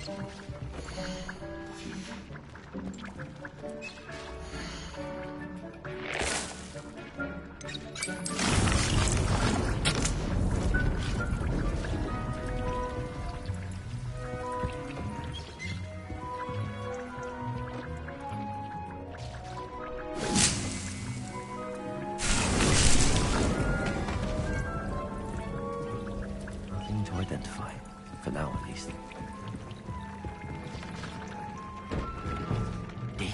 Nothing to identify, for now at least. Dig.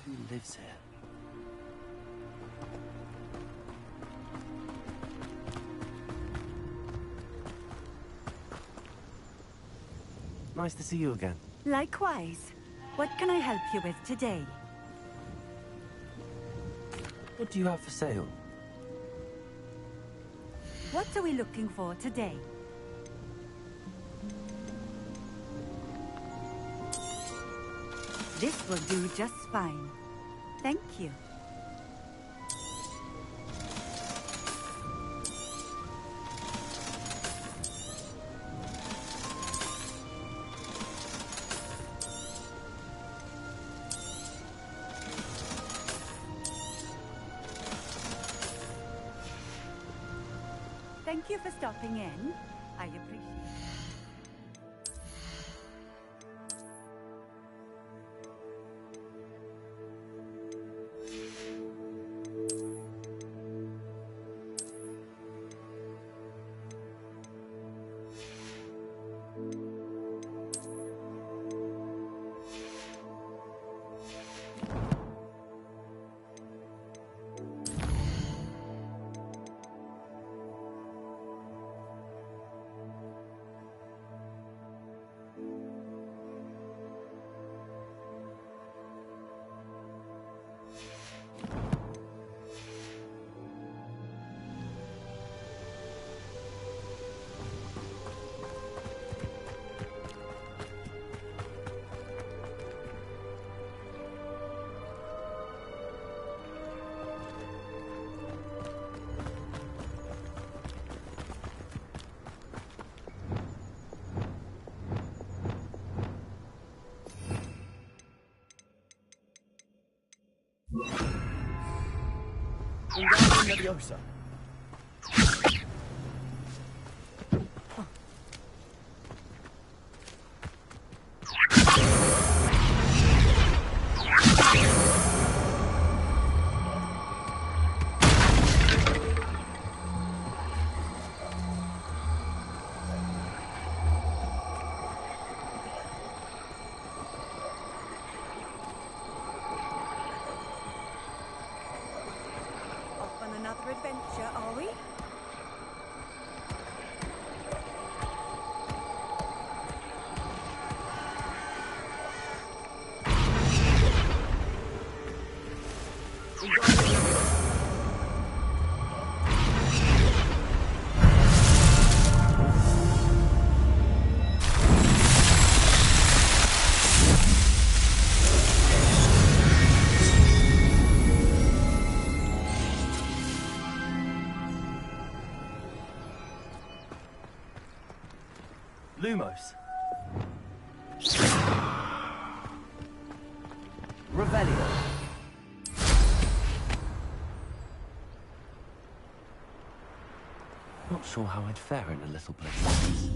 Who lives here? Nice to see you again. Likewise. What can I help you with today? What do you have for sale? What are we looking for today? This will do just fine. Thank you. Thank you for stopping in. I appreciate it. Wingardium Leviosa. Off on another adventure, are we? Lumos. Revelio. Not sure how I'd fare in a little place like this.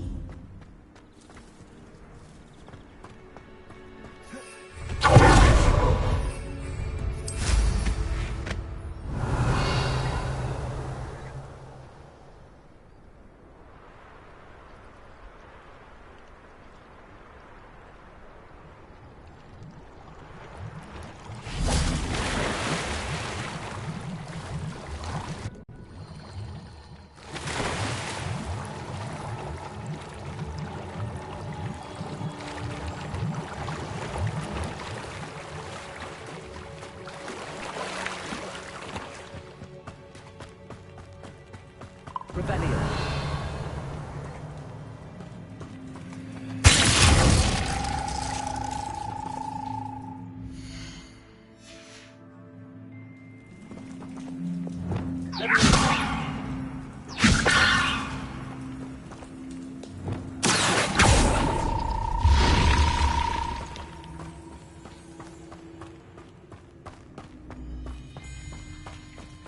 Revelio.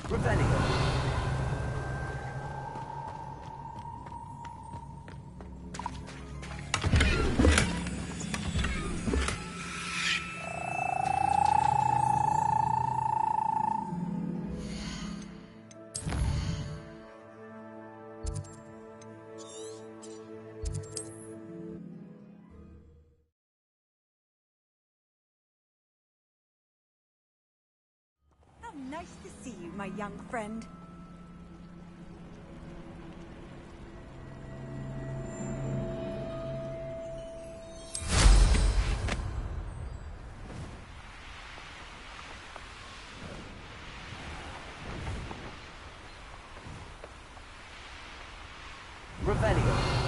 Revelio. How nice to see you, my young friend. Revelio.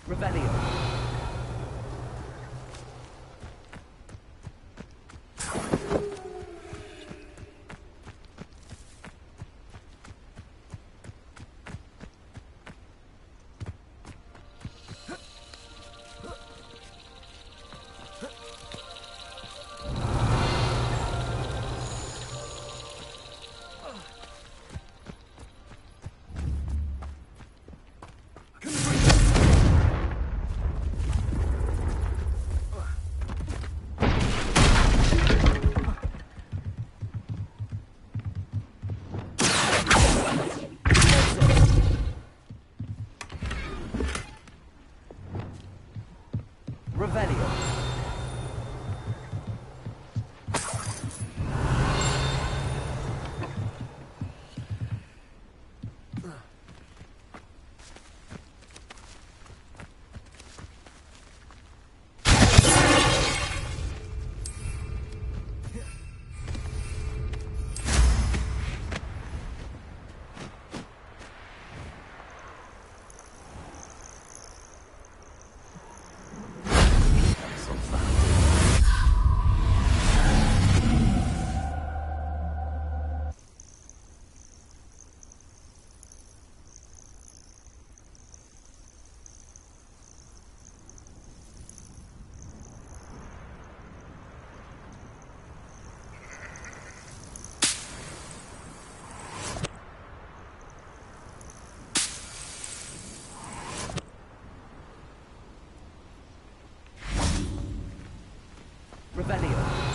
Revelio. Revelio. Revelio.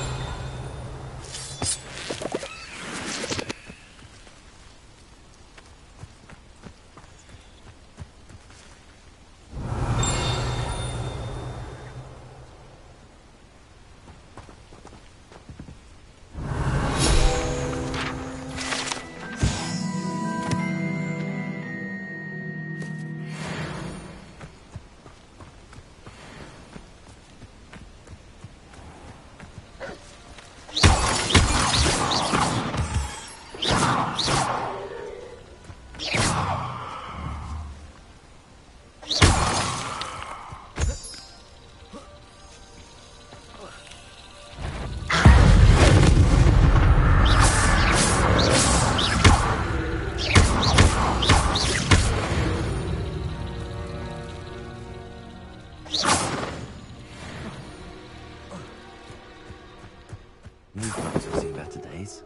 New folks have seen better days.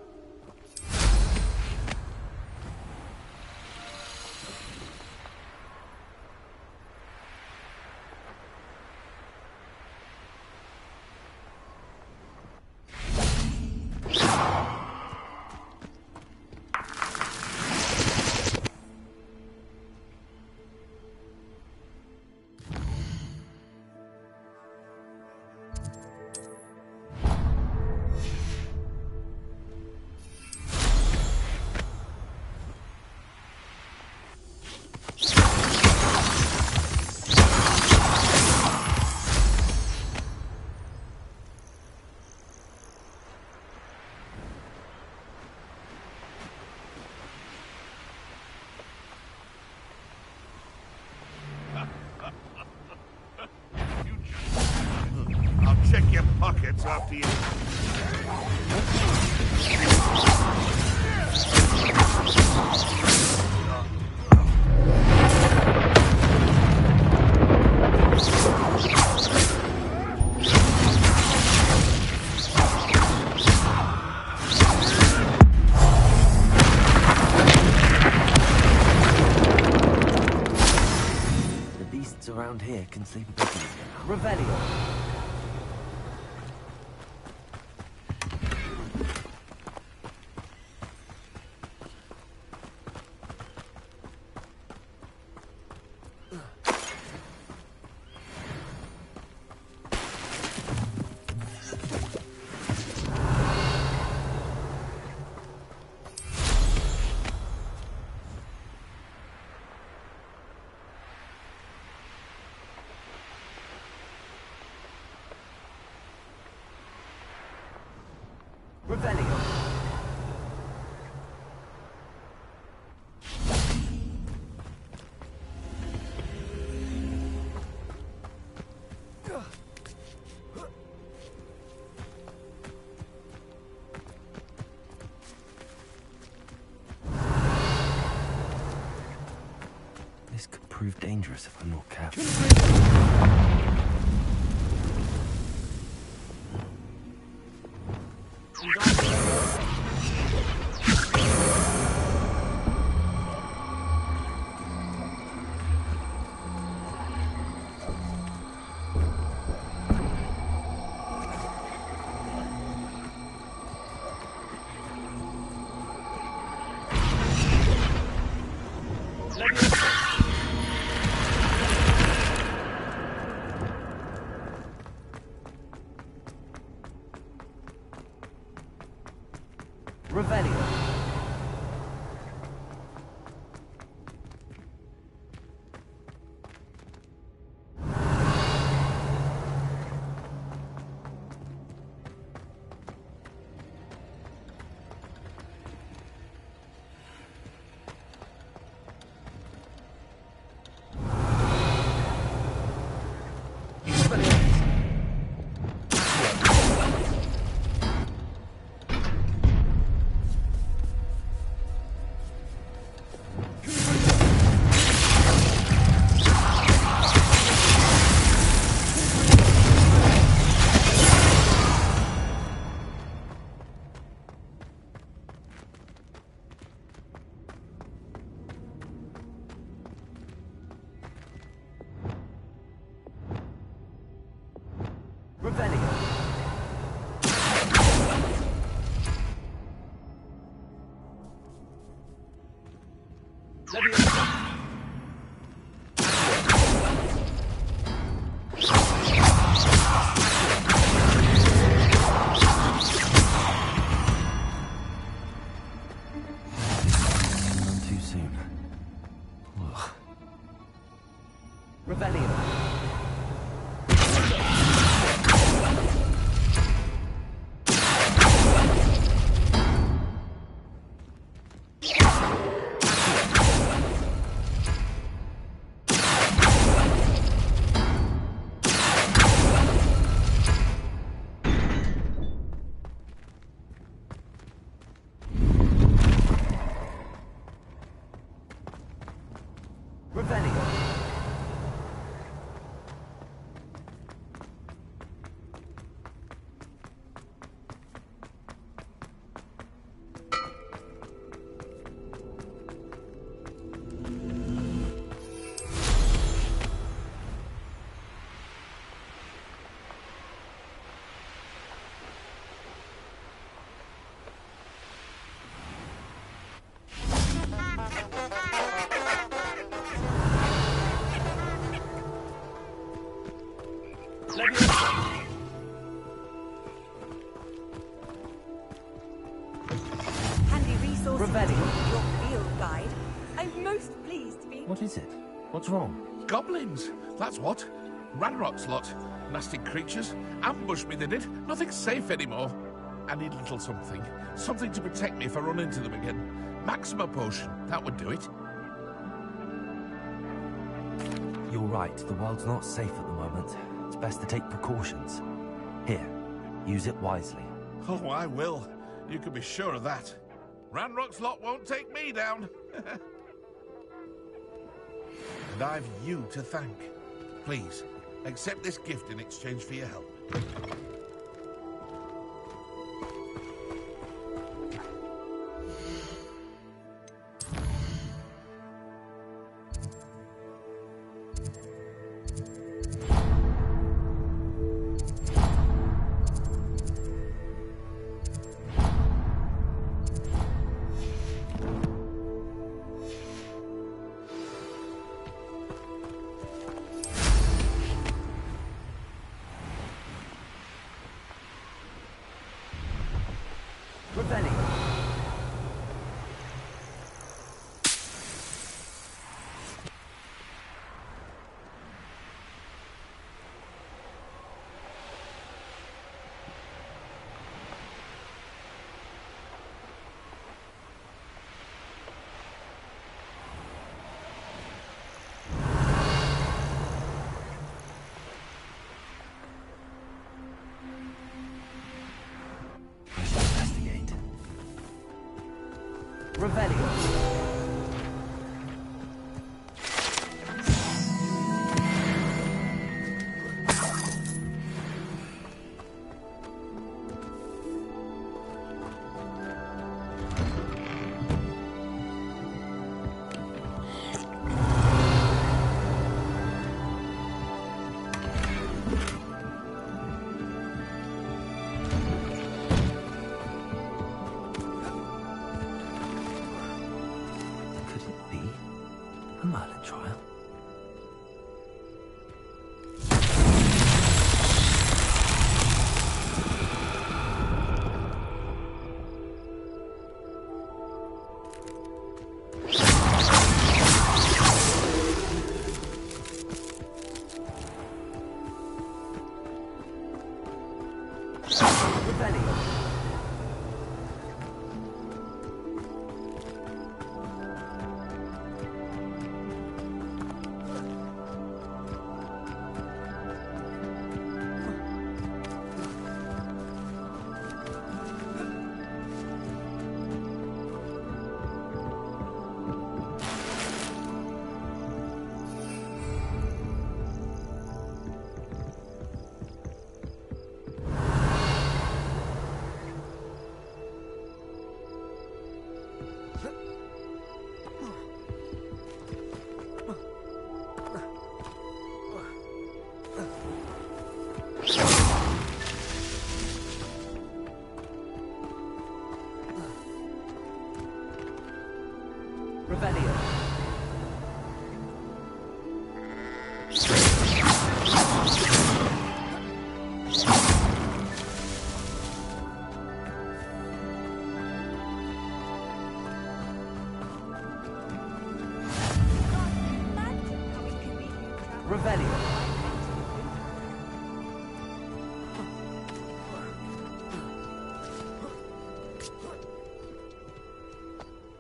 I'll check your pockets after you. The beasts around here can sleep a bit easier now. Revelio. Revelio. prove dangerous if I'm not careful. What is it? What's wrong? Goblins, that's what. Ranrock's lot. Nasty creatures. Ambushed me, they did. Nothing's safe anymore. I need a little something. Something to protect me if I run into them again. Maxima potion, that would do it. You're right, the world's not safe at the moment. It's best to take precautions. Here, use it wisely. Oh, I will. You can be sure of that. Ranrock's lot won't take me down. And I've you to thank. Please, accept this gift in exchange for your help.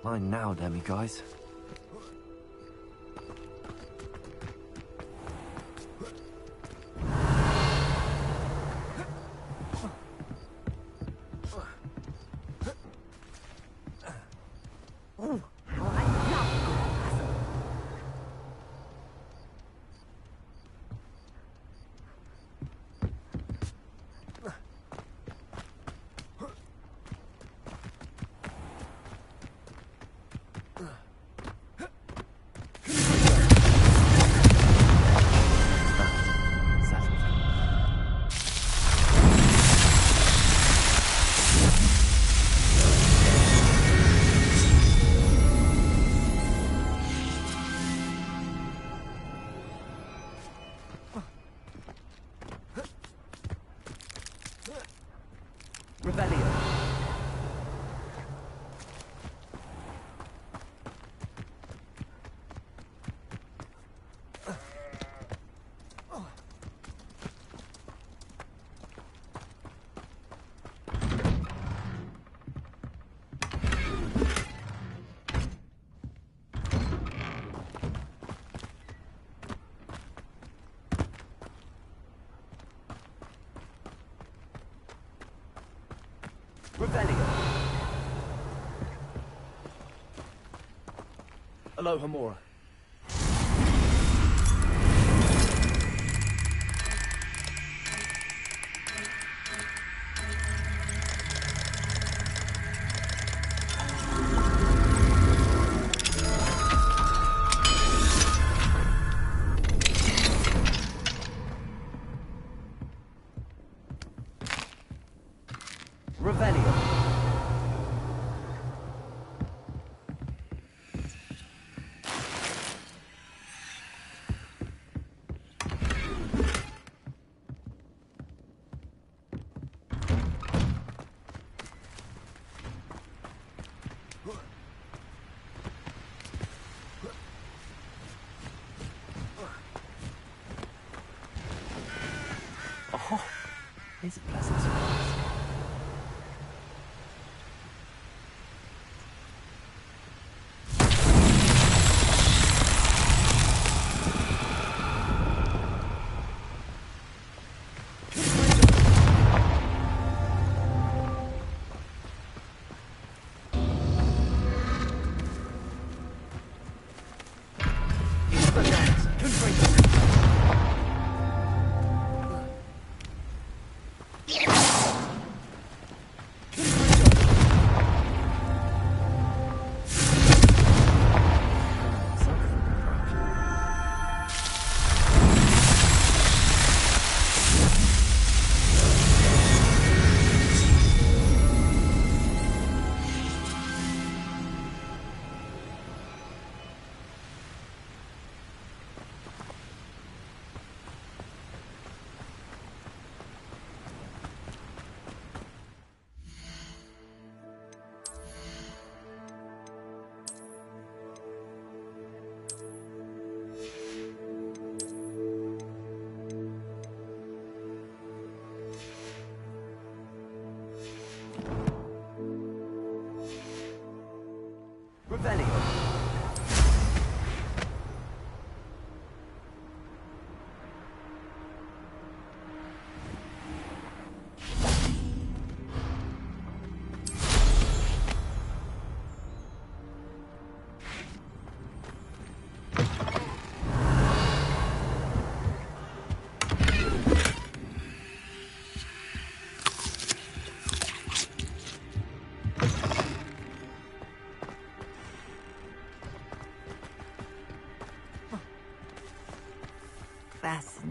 Mine now, demi guys. Hello, Hamura. Oh, it's a pleasant surprise. Yeah.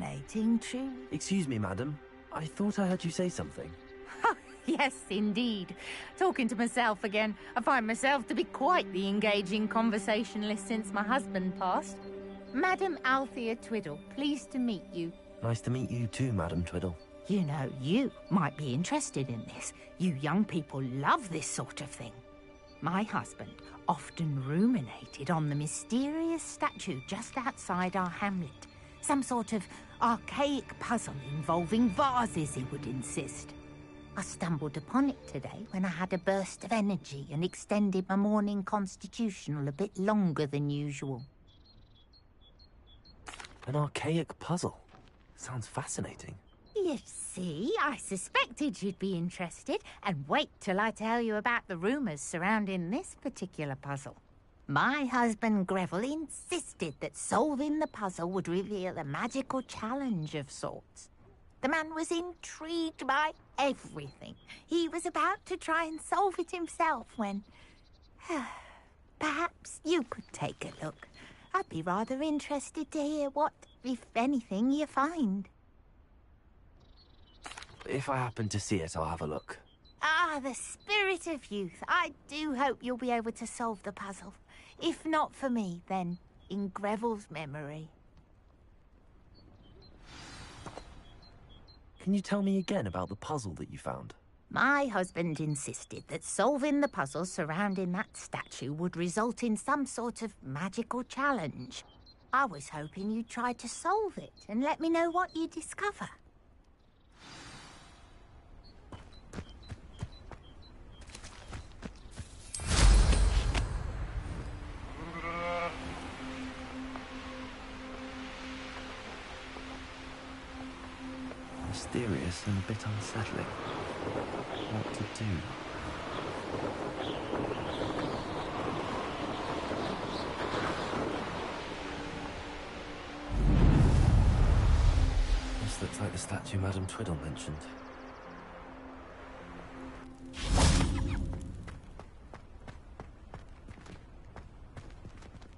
Fascinating, true. Excuse me, madam. I thought I heard you say something. Yes, indeed. Talking to myself again. I find myself to be quite the engaging conversationalist since my husband passed. Madam Althea Twiddle, pleased to meet you. Nice to meet you too, Madam Twiddle. You know, you might be interested in this. You young people love this sort of thing. My husband often ruminated on the mysterious statue just outside our hamlet. Some sort of archaic puzzle involving vases, he would insist. I stumbled upon it today when I had a burst of energy and extended my morning constitutional a bit longer than usual. An archaic puzzle. Sounds fascinating. You see, I suspected you'd be interested, and wait till I tell you about the rumours surrounding this particular puzzle. My husband Greville insisted that solving the puzzle would reveal a magical challenge of sorts. The man was intrigued by everything. He was about to try and solve it himself when... Perhaps you could take a look. I'd be rather interested to hear what, if anything, you find. If I happen to see it, I'll have a look. Ah, the spirit of youth. I do hope you'll be able to solve the puzzle. If not for me, then in Greville's memory. Can you tell me again about the puzzle that you found? My husband insisted that solving the puzzle surrounding that statue would result in some sort of magical challenge. I was hoping you'd try to solve it and let me know what you discover. Mysterious and a bit unsettling. What to do? This looks like the statue Madame Twiddle mentioned.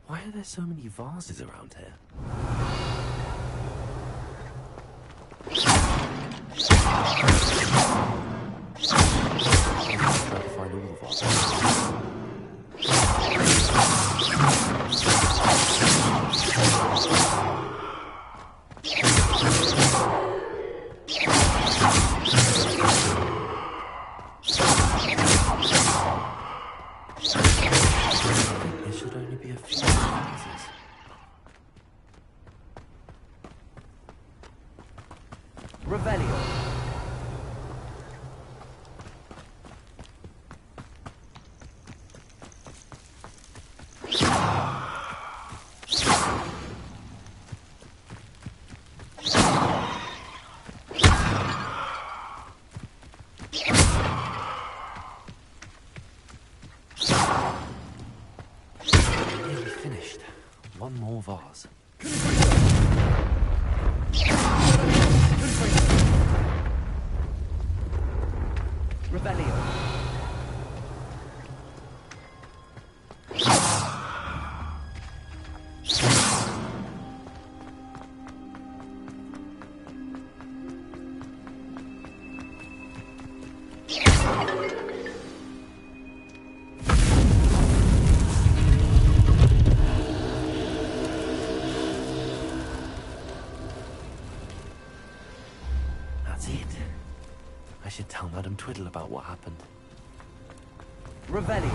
Why are there so many vases around here? Try to find all the vases. There should only be a few vases. Revelio. Nearly finished. One more vase. Revelio. That's it. I should tell Madame Twiddle about what happened. Revelio.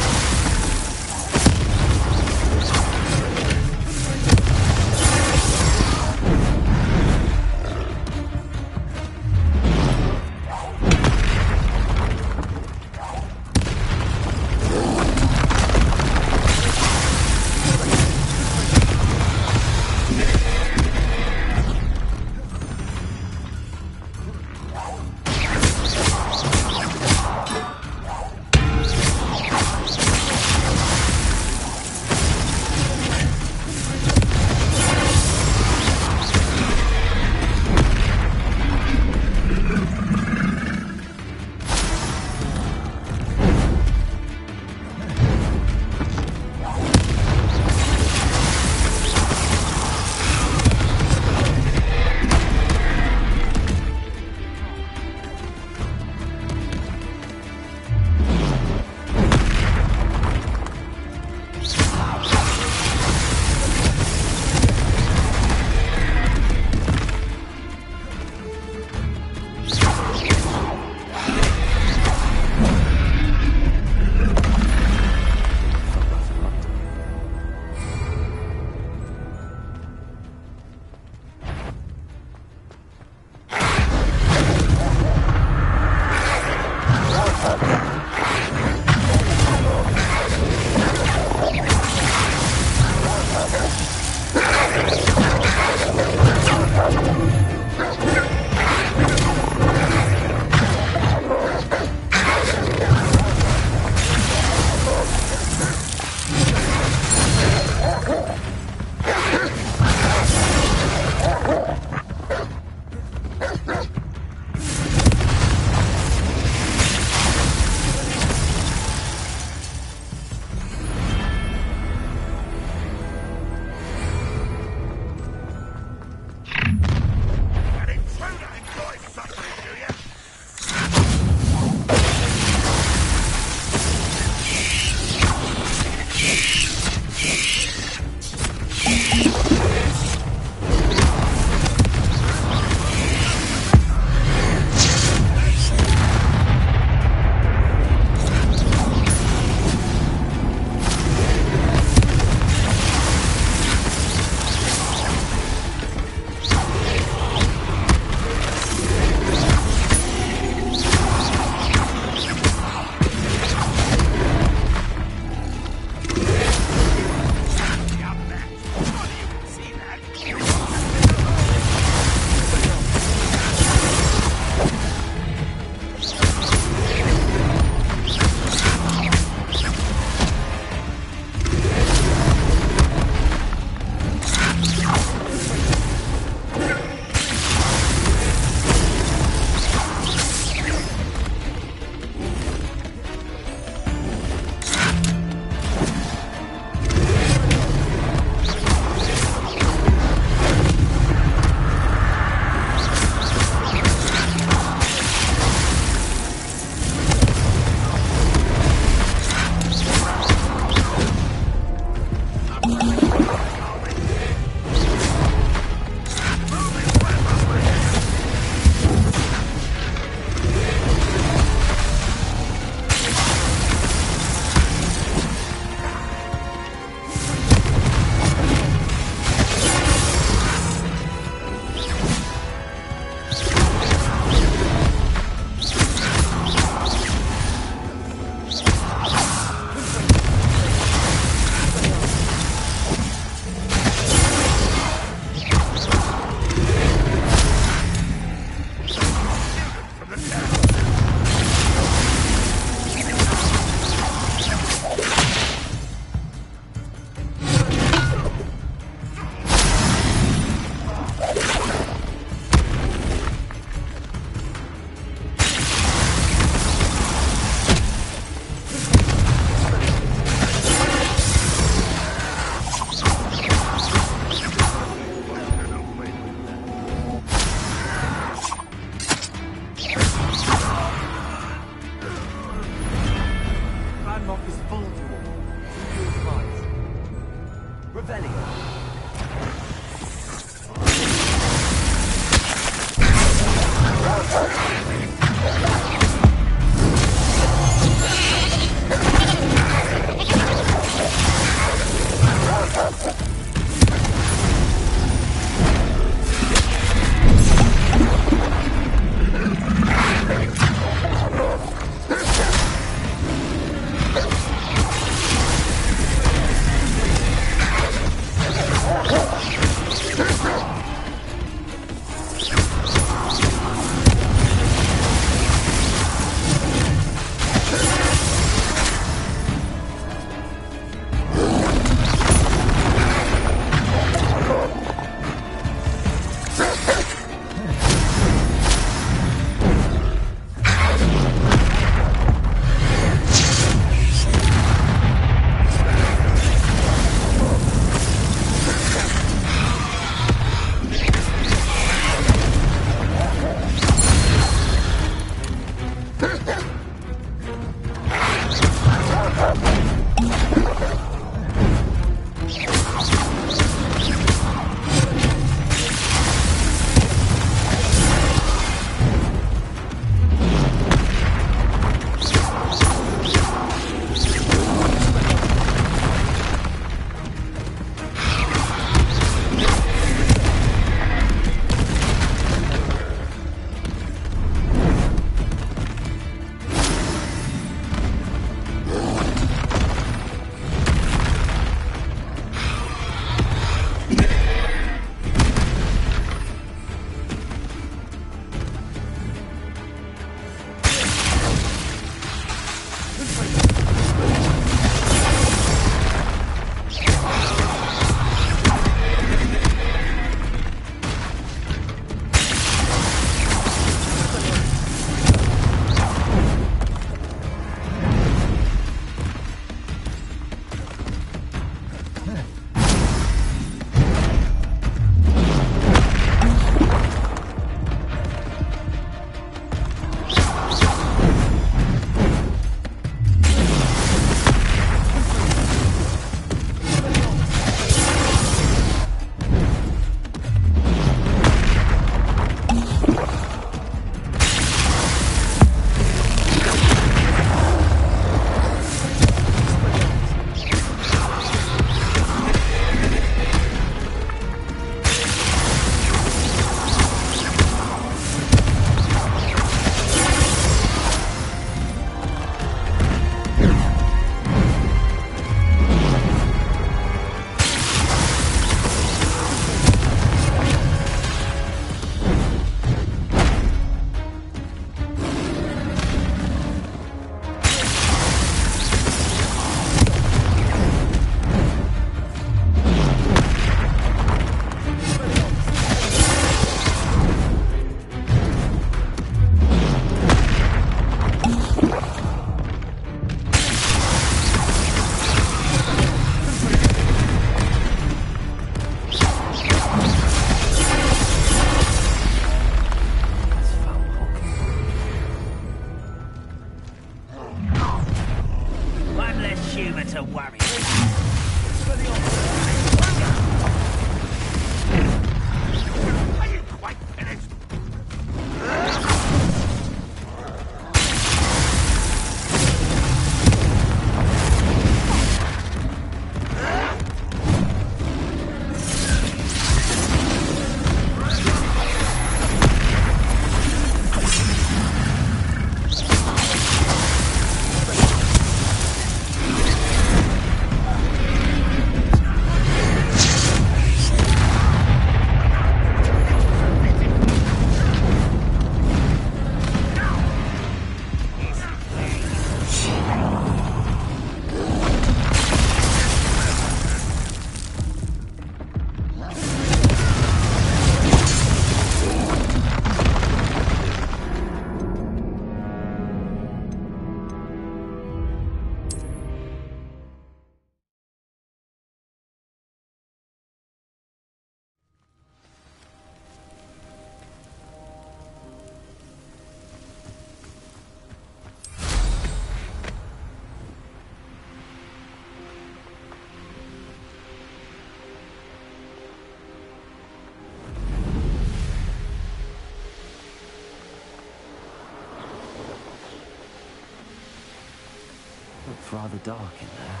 rather dark in there.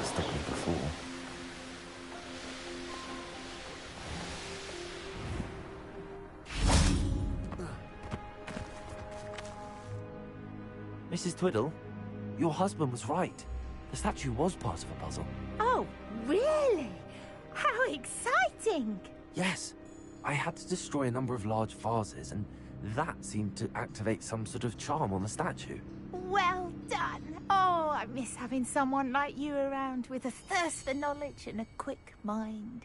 It's definitely before. Mrs. Twiddle, your husband was right. The statue was part of a puzzle. Oh, really? How exciting! Yes, I had to destroy a number of large vases, and that seemed to activate some sort of charm on the statue. Well done. Oh, I miss having someone like you around with a thirst for knowledge and a quick mind.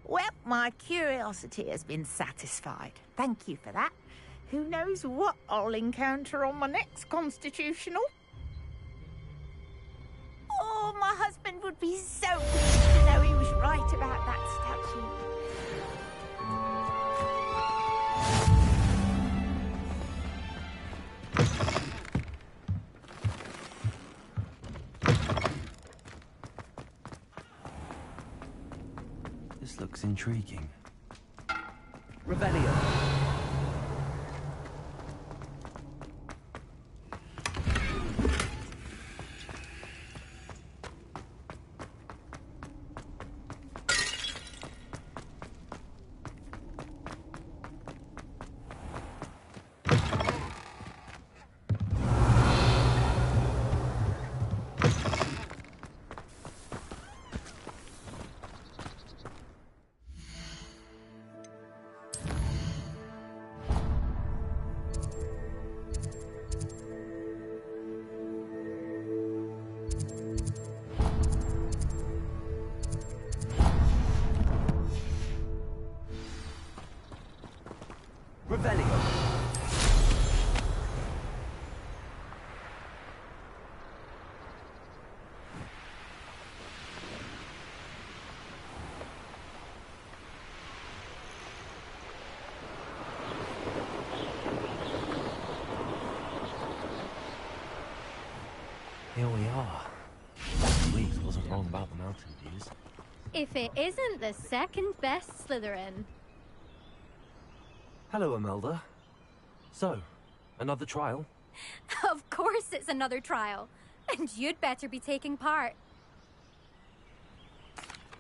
Well, my curiosity has been satisfied. Thank you for that. Who knows what I'll encounter on my next constitutional? Oh, my husband would be so pleased to know he was right about that statue. This looks intriguing. Revelio. Revelio. Here we are. Louise wasn't wrong about the mountain views. If it isn't the second best Slytherin. Hello, Imelda. So, another trial? Of course it's another trial. And you'd better be taking part.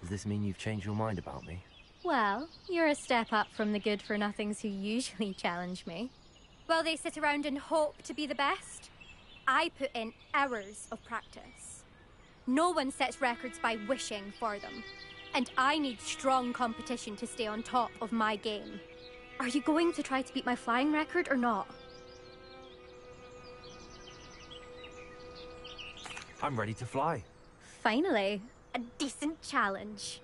Does this mean you've changed your mind about me? Well, you're a step up from the good-for-nothings who usually challenge me. While they sit around and hope to be the best, I put in hours of practice. No one sets records by wishing for them. And I need strong competition to stay on top of my game. Are you going to try to beat my flying record or not? I'm ready to fly. Finally, a decent challenge.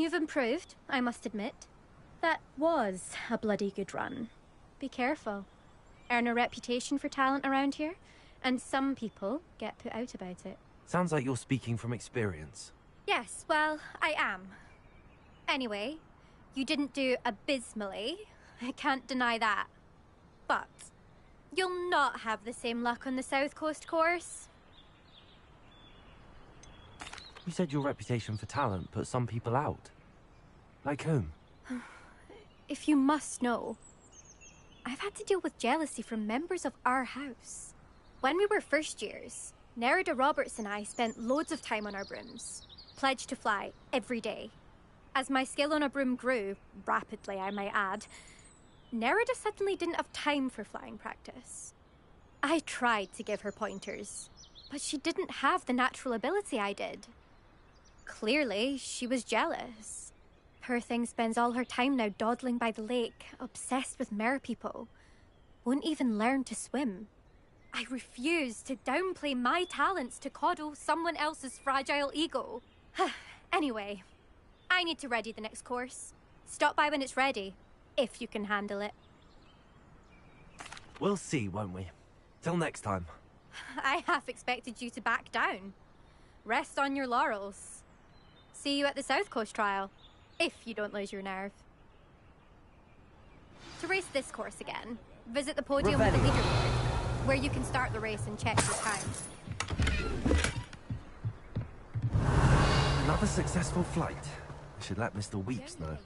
You've improved, I must admit. That was a bloody good run. Be careful. Earn a reputation for talent around here, and some people get put out about it. Sounds like you're speaking from experience. Yes, well, I am. Anyway, you didn't do abysmally. I can't deny that. But you'll not have the same luck on the South Coast course. You said your reputation for talent put some people out. Like whom? If you must know, I've had to deal with jealousy from members of our house. When we were first years, Nerida Roberts and I spent loads of time on our brooms, pledged to fly every day. As my skill on a broom grew, rapidly I might add, Nerida suddenly didn't have time for flying practice. I tried to give her pointers, but she didn't have the natural ability I did. Clearly, she was jealous. Poor thing spends all her time now dawdling by the lake, obsessed with merpeople. Won't even learn to swim. I refuse to downplay my talents to coddle someone else's fragile ego. Anyway, I need to ready the next course. Stop by when it's ready, if you can handle it. We'll see, won't we? Till next time. I half expected you to back down. Rest on your laurels. See you at the South Coast trial, if you don't lose your nerve. To race this course again, visit the podium with the leaderboard, where you can start the race and check your time. Another successful flight. I should let Mr. Weeps know.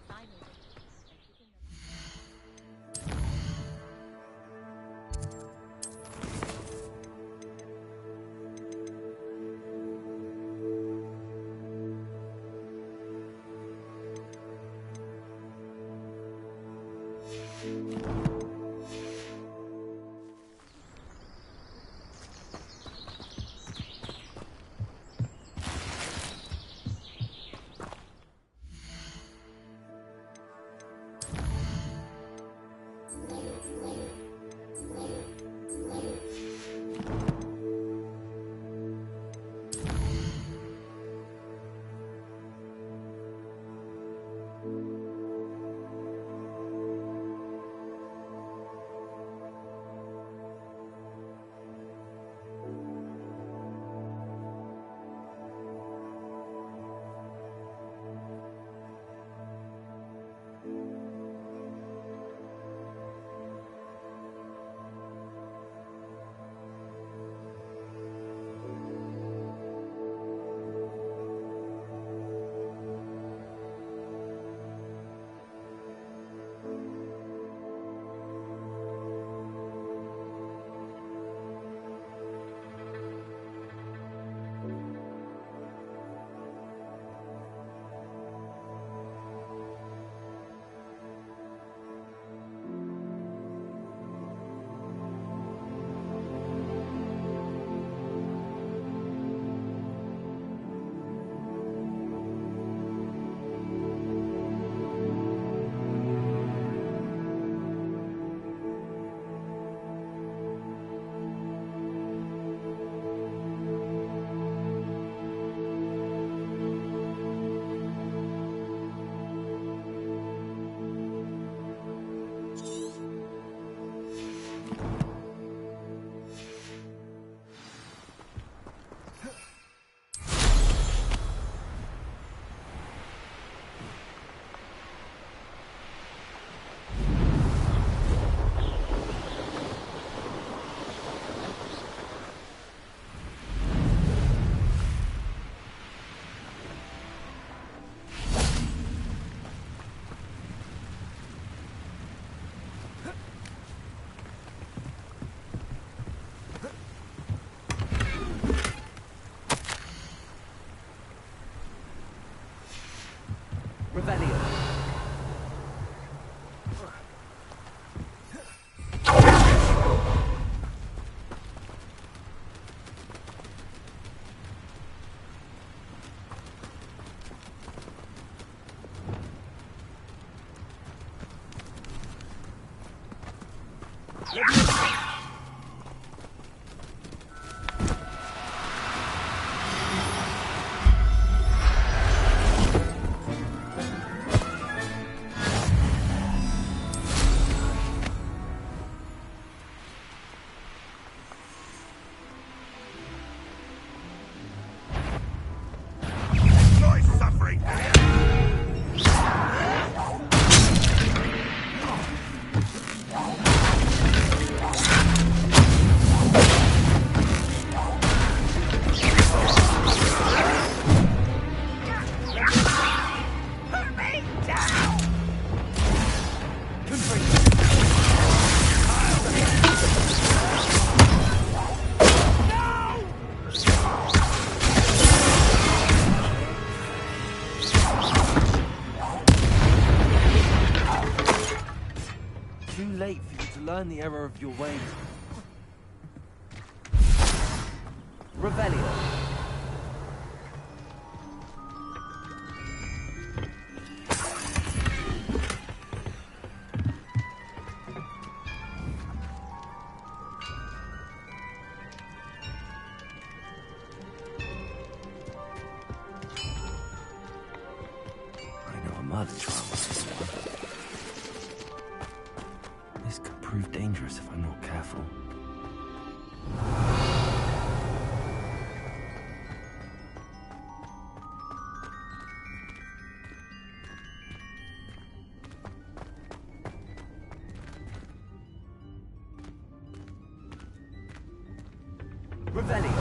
late for you to learn the error of your ways. Revelio. I know a murder trial with this one. This could prove dangerous if I'm not careful. Revelio.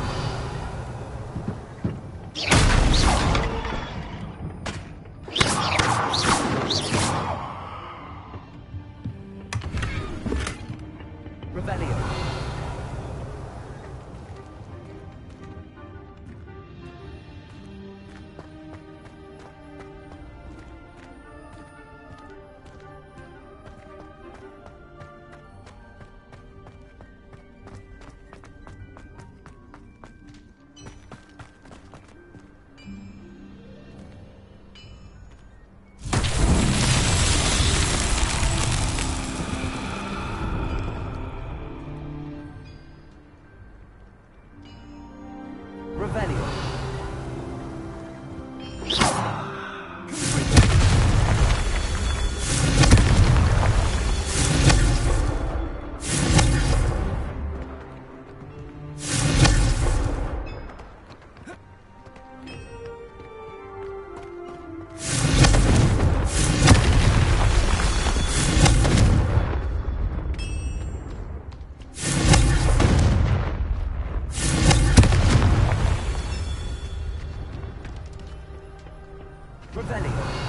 Revelio. Revelio. Revelio.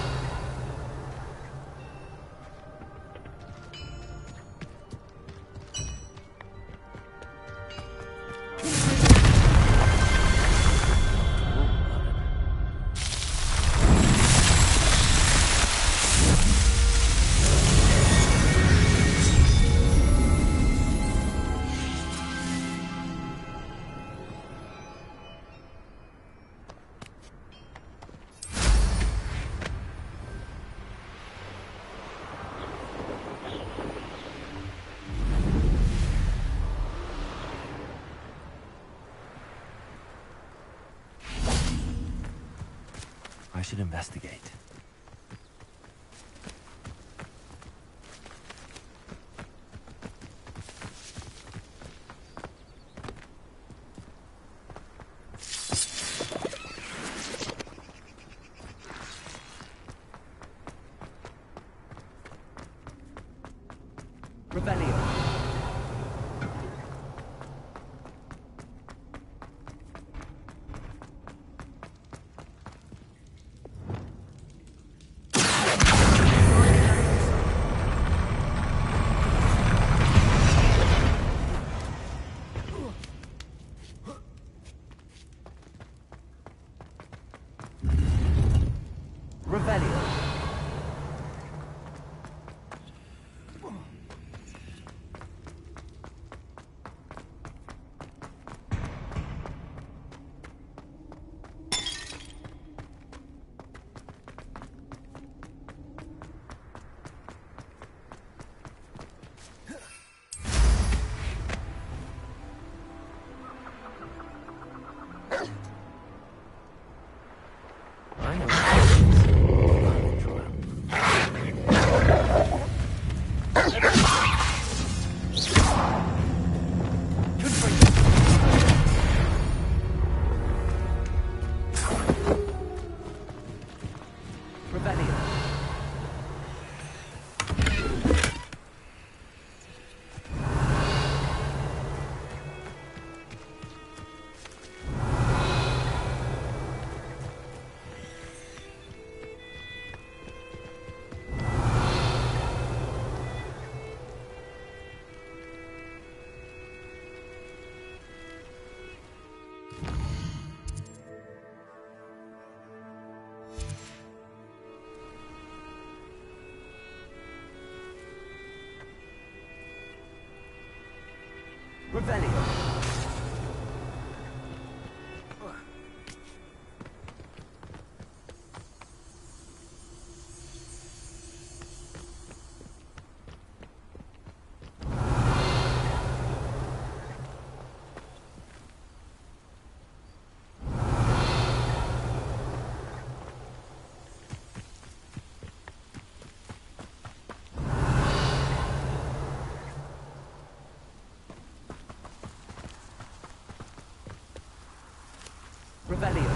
I should investigate. Revelio. Revelio. Revelio. Revelio.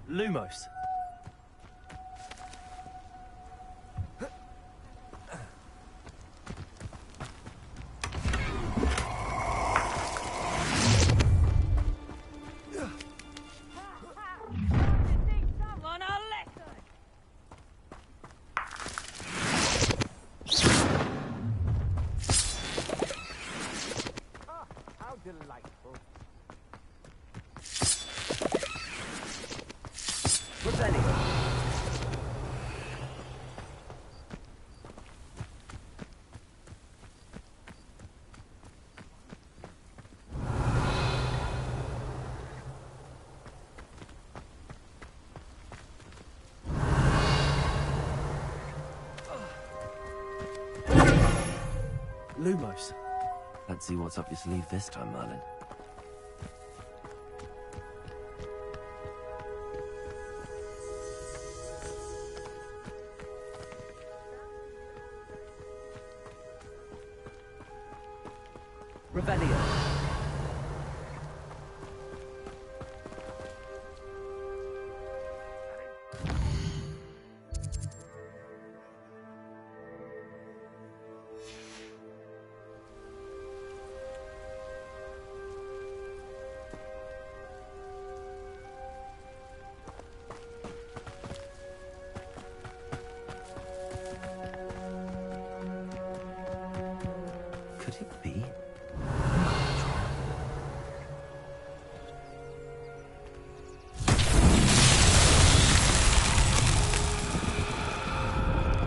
Lumos. Delightful. Revelio. Lumos. Let's see what's up your sleeve this time, Merlin. Revelio. Could it be?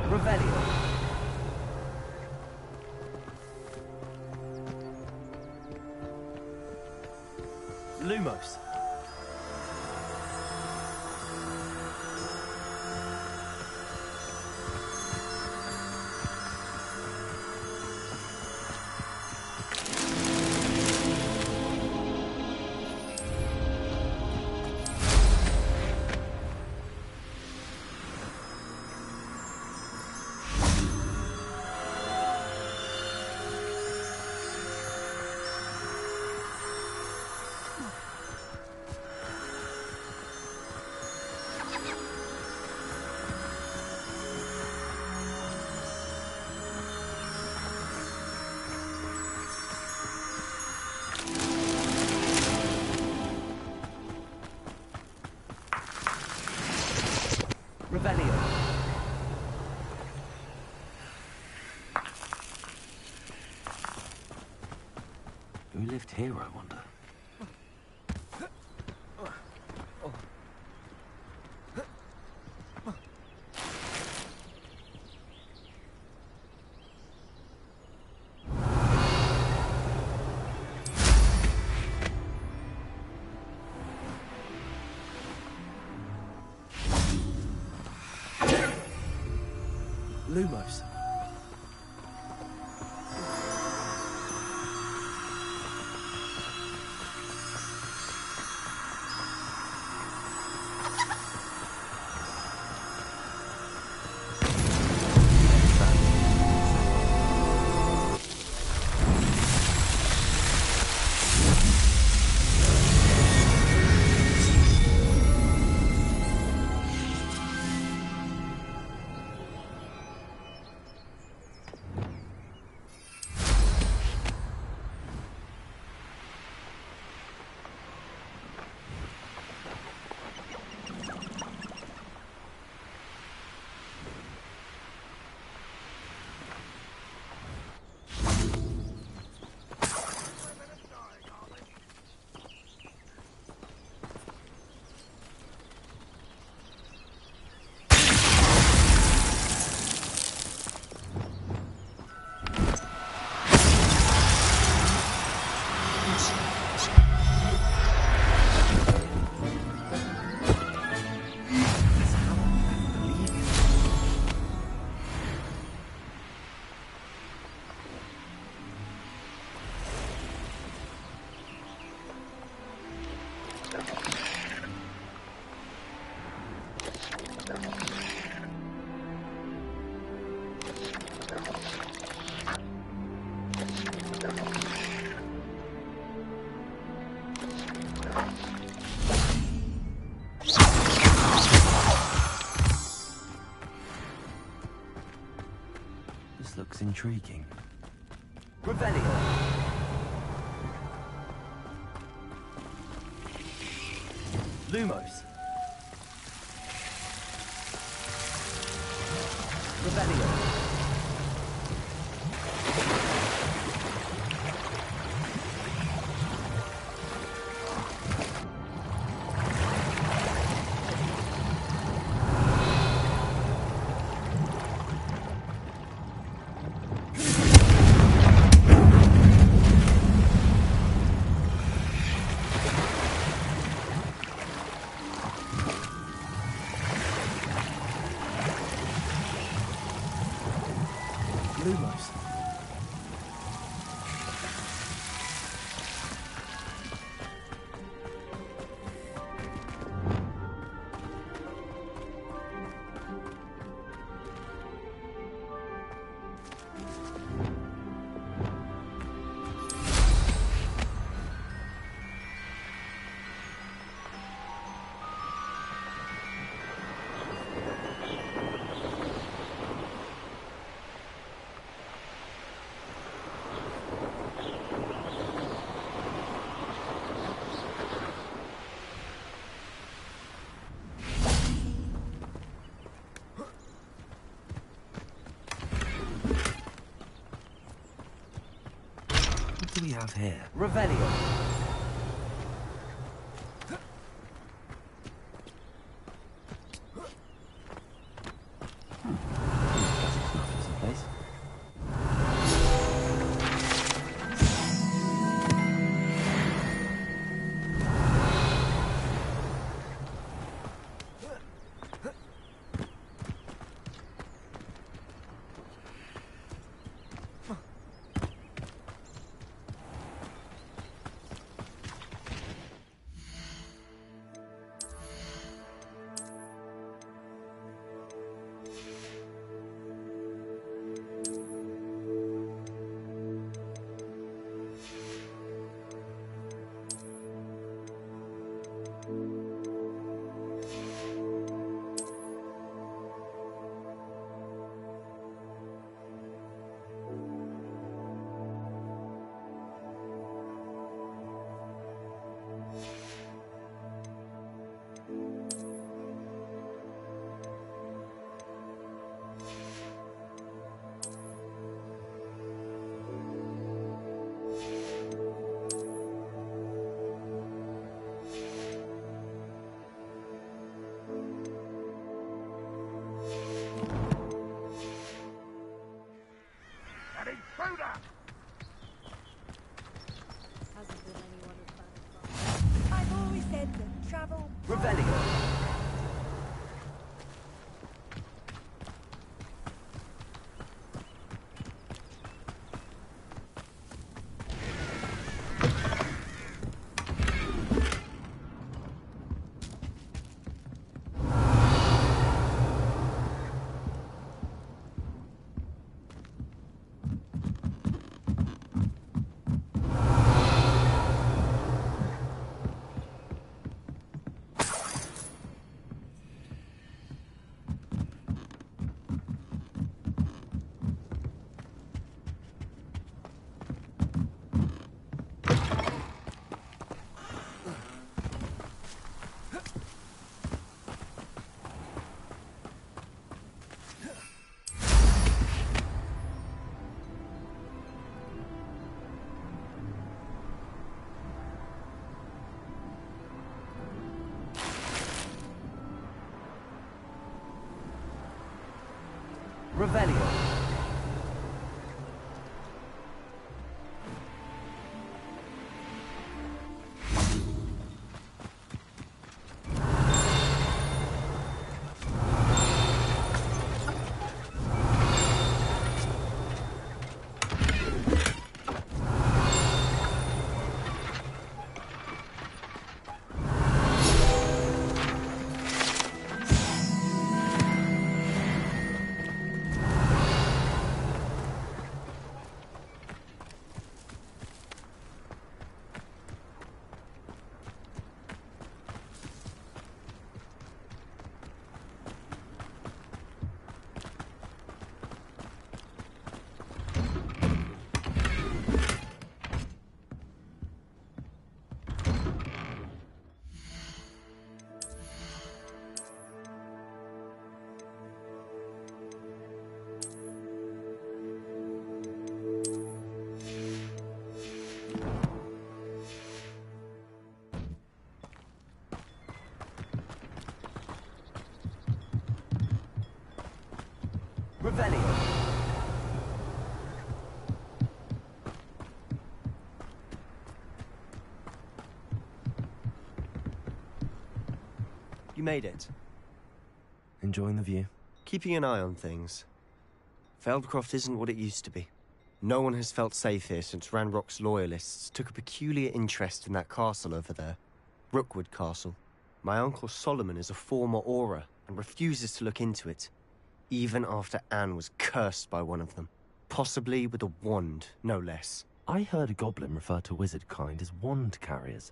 Revelio. Lumos. Who lived here, I wonder? Lumos. This looks intriguing. Revelio. Lumos. Revelio. Lumos. What do we have here? Revelio. intruder! I've always said that travel... Revelio. Revelio. Revelio. You made it. Enjoying the view? Keeping an eye on things. Feldcroft isn't what it used to be. No one has felt safe here since Ranrock's loyalists took a peculiar interest in that castle over there. Rookwood Castle. My uncle Solomon is a former Auror and refuses to look into it. Even after Anne was cursed by one of them. Possibly with a wand, no less. I heard a goblin refer to wizard kind as wand carriers.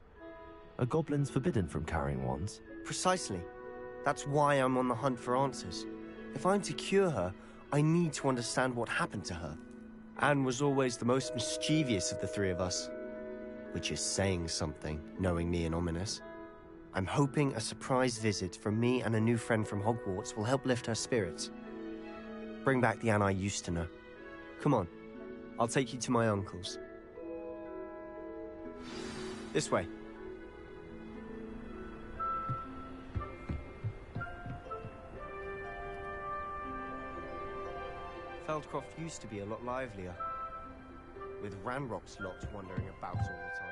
Are goblins forbidden from carrying wands? Precisely. That's why I'm on the hunt for answers. If I'm to cure her, I need to understand what happened to her. Anne was always the most mischievous of the three of us. Which is saying something, knowing me and ominous. I'm hoping a surprise visit from me and a new friend from Hogwarts will help lift her spirits. Bring back the Anne I used to know. Come on, I'll take you to my uncle's. This way. Feldcroft used to be a lot livelier, with Ranrock's lot wandering about all the time.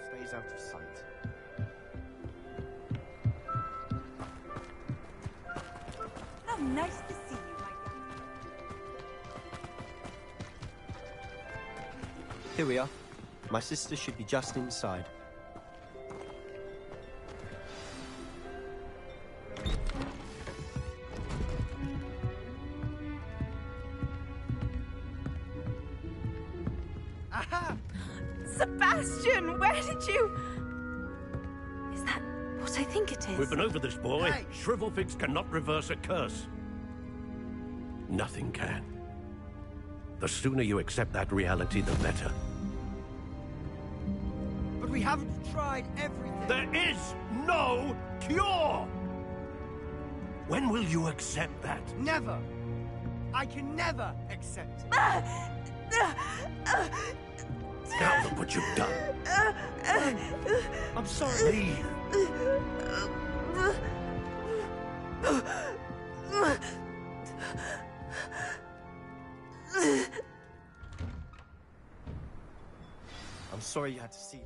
Stays out of sight. Nice to see you, my young. Here we are. My sister should be just inside. Aha! Sebastian, where did you... Is that what I think it is? We've been over this, boy. Hey. Shrivelfix cannot reverse a curse. Nothing can. The sooner you accept that reality, the better. But we haven't tried everything. There is no cure! When will you accept that? Never. I can never accept. Now look what you've done. I'm sorry. Leave. I'm sorry you had to see.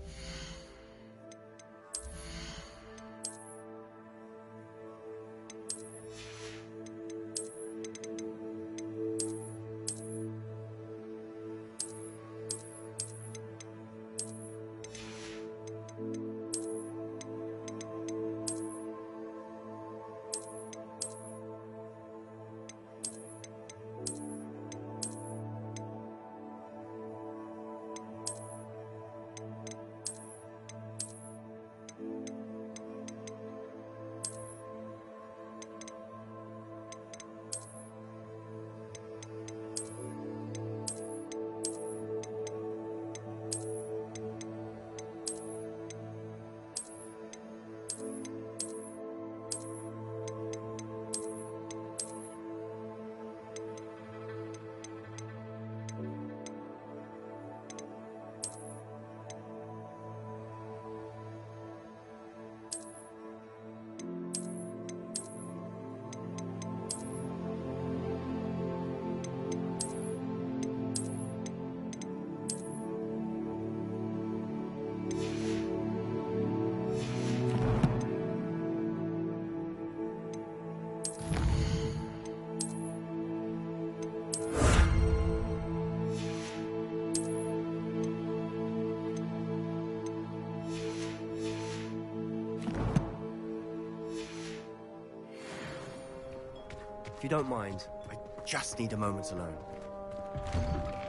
If you don't mind, I just need a moment alone.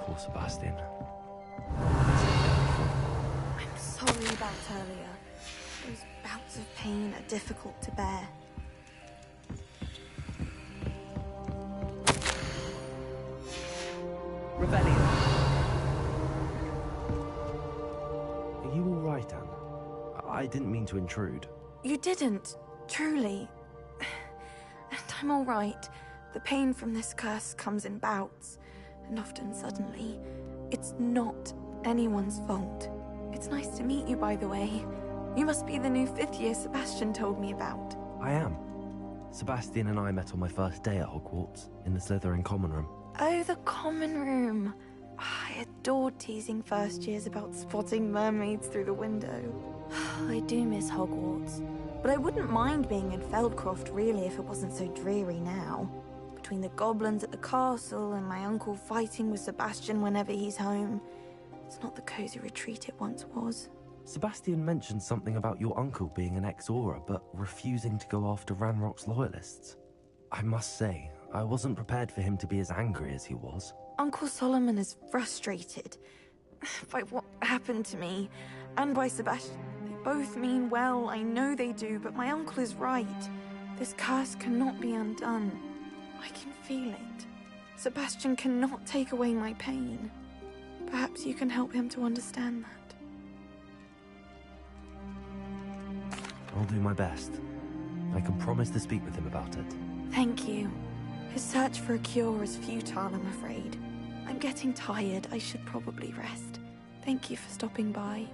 Poor Sebastian. I'm sorry about earlier. Those bouts of pain are difficult to bear. Rebellion. Are you all right, Anne? I didn't mean to intrude. You didn't, truly. And I'm all right. The pain from this curse comes in bouts, and often suddenly. It's not anyone's fault. It's nice to meet you, by the way. You must be the new 5th year Sebastian told me about. I am. Sebastian and I met on my first day at Hogwarts, in the Slytherin common room. Oh, the common room. I adored teasing first years about spotting mermaids through the window. I do miss Hogwarts, but I wouldn't mind being in Feldcroft really if it wasn't so dreary now. Between the goblins at the castle and my uncle fighting with Sebastian whenever he's home, it's not the cozy retreat it once was. Sebastian mentioned something about your uncle being an ex-Auror, but refusing to go after Ranrock's loyalists. I must say, I wasn't prepared for him to be as angry as he was. Uncle Solomon is frustrated by what happened to me, and by Sebastian. They both mean well, I know they do, but my uncle is right. This curse cannot be undone. I can feel it. Sebastian cannot take away my pain. Perhaps you can help him to understand that. I'll do my best. I can promise to speak with him about it. Thank you. His search for a cure is futile, I'm afraid. I'm getting tired. I should probably rest. Thank you for stopping by.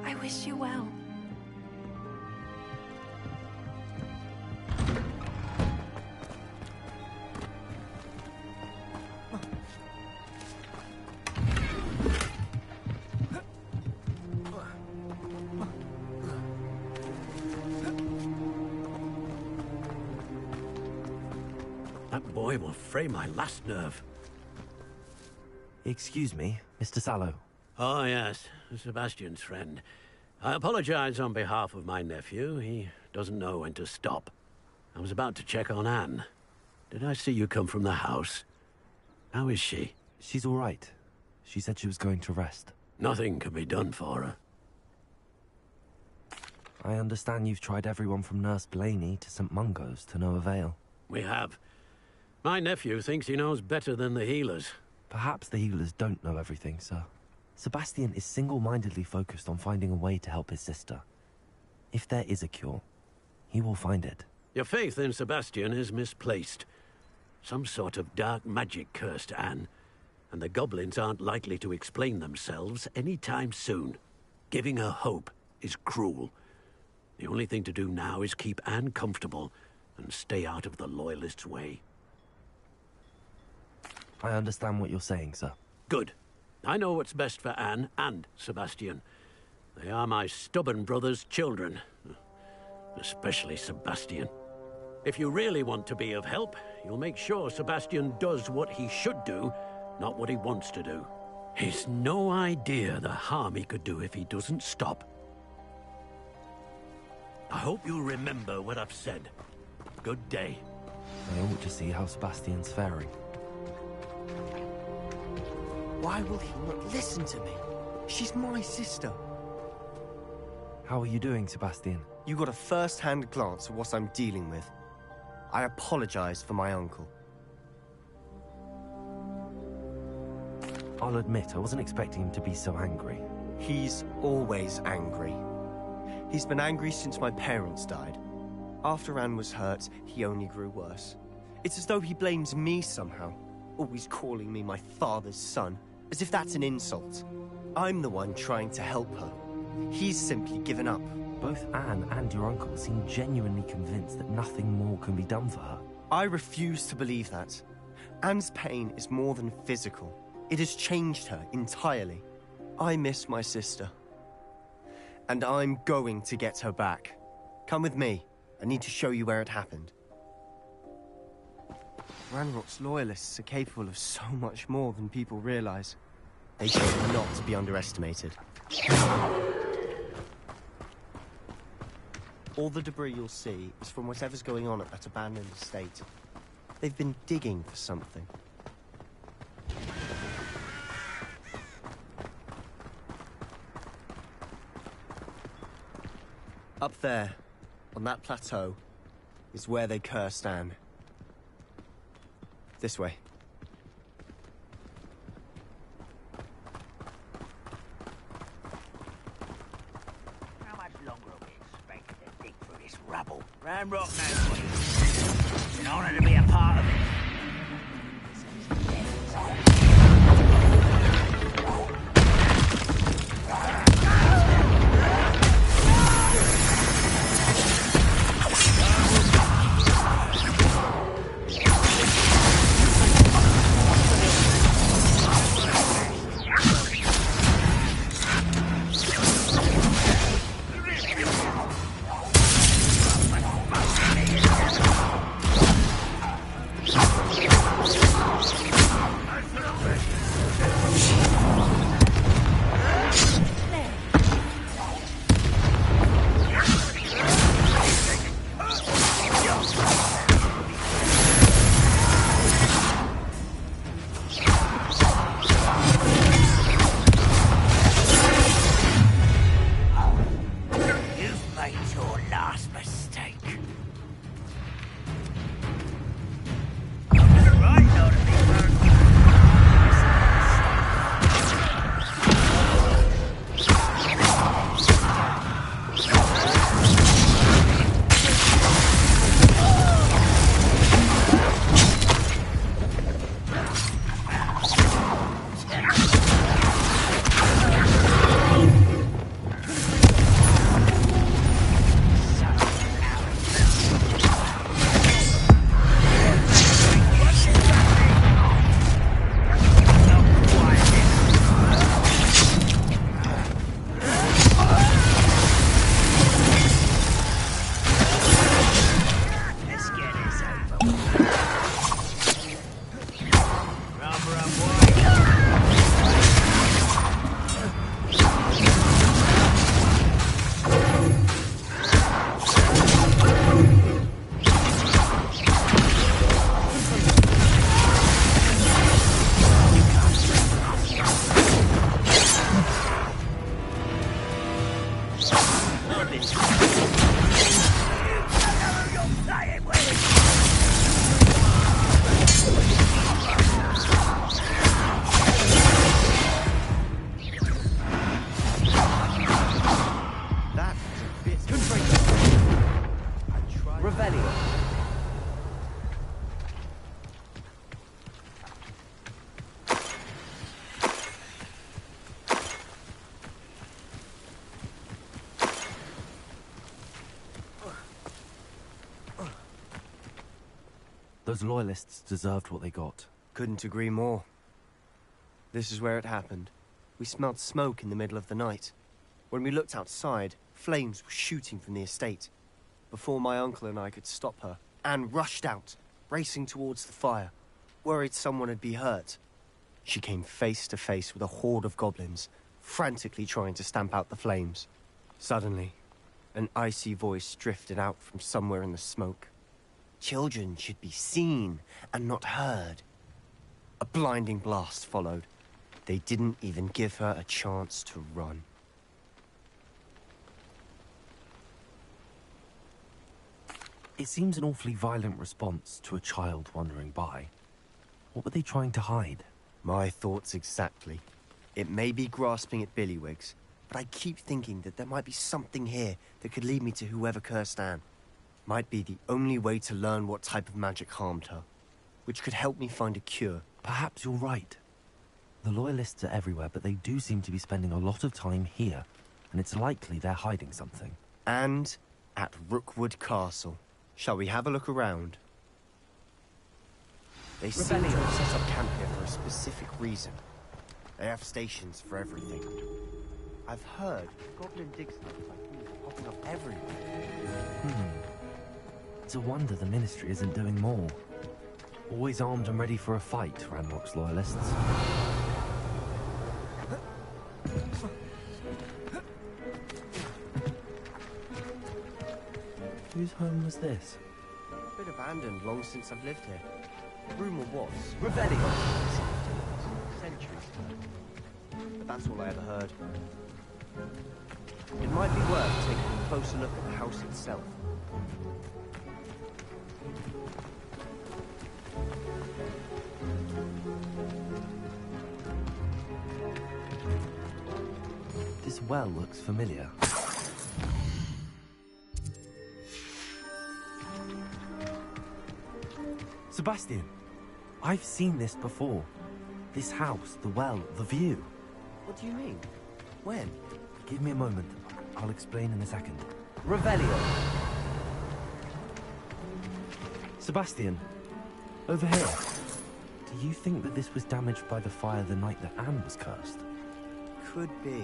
I wish you well. boy will fray my last nerve. Excuse me, Mr. Sallow. Oh, yes, Sebastian's friend. I apologize on behalf of my nephew. He doesn't know when to stop. I was about to check on Anne. Did I see you come from the house? How is she? She's all right. She said she was going to rest. Nothing can be done for her. I understand you've tried everyone from Nurse Blaney to St. Mungo's to no avail. We have. My nephew thinks he knows better than the healers. Perhaps the healers don't know everything, sir. Sebastian is single-mindedly focused on finding a way to help his sister. If there is a cure, he will find it. Your faith in Sebastian is misplaced. Some sort of dark magic cursed Anne, and the goblins aren't likely to explain themselves anytime soon. Giving her hope is cruel. The only thing to do now is keep Anne comfortable and stay out of the Loyalists' way. I understand what you're saying, sir. Good. I know what's best for Anne and Sebastian. They are my stubborn brother's children. Especially Sebastian. If you really want to be of help, you'll make sure Sebastian does what he should do, not what he wants to do. He's no idea the harm he could do if he doesn't stop. I hope you'll remember what I've said. Good day. I ought to see how Sebastian's faring. Why will he not listen to me? She's my sister. How are you doing, Sebastian? You got a first-hand glance at what I'm dealing with. I apologize for my uncle. I'll admit, I wasn't expecting him to be so angry. He's always angry. He's been angry since my parents died. After Anne was hurt, he only grew worse. It's as though he blames me somehow, always calling me my father's son, as if that's an insult. I'm the one trying to help her. He's simply given up. Both Anne and your uncle seem genuinely convinced that nothing more can be done for her. I refuse to believe that. Anne's pain is more than physical. It has changed her entirely. I miss my sister. And I'm going to get her back. Come with me. I need to show you where it happened. Ranrock's Loyalists are capable of so much more than people realize. They should not be underestimated. All the debris you'll see is from whatever's going on at that abandoned estate. They've been digging for something. Up there, on that plateau, is where they cursed Anne. This way. How much longer are we expected to dig through this rubble? Ranrock knows what it's an honor to be a part of it. Revelio. Those loyalists deserved what they got. Couldn't agree more. This is where it happened. We smelled smoke in the middle of the night. When we looked outside, flames were shooting from the estate. Before my uncle and I could stop her, Anne rushed out, racing towards the fire, worried someone had been hurt. She came face to face with a horde of goblins, frantically trying to stamp out the flames. Suddenly, an icy voice drifted out from somewhere in the smoke. Children should be seen and not heard. A blinding blast followed. They didn't even give her a chance to run. It seems an awfully violent response to a child wandering by. What were they trying to hide? My thoughts exactly. It may be grasping at Billywigs, but I keep thinking that there might be something here that could lead me to whoever cursed Anne. Might be the only way to learn what type of magic harmed her, which could help me find a cure. Perhaps you're right. The Loyalists are everywhere, but they do seem to be spending a lot of time here, and it's likely they're hiding something. And at Rookwood Castle. Shall we have a look around? They seem to have set up camp here for a specific reason. They have stations for everything. I've heard goblin dig sites like these popping up everywhere. It's a wonder the Ministry isn't doing more. Always armed and ready for a fight, Ranrock's Loyalists. Whose home was this? A bit abandoned long since I've lived here. Rumour was Revelio. Centuries ago. But that's all I ever heard. It might be worth taking a closer look at the house itself. This well looks familiar. Sebastian, I've seen this before. This house, the well, the view. What do you mean? When? Give me a moment. I'll explain in a second. Revelio. Sebastian, over here. Do you think that this was damaged by the fire the night that Anne was cursed? Could be.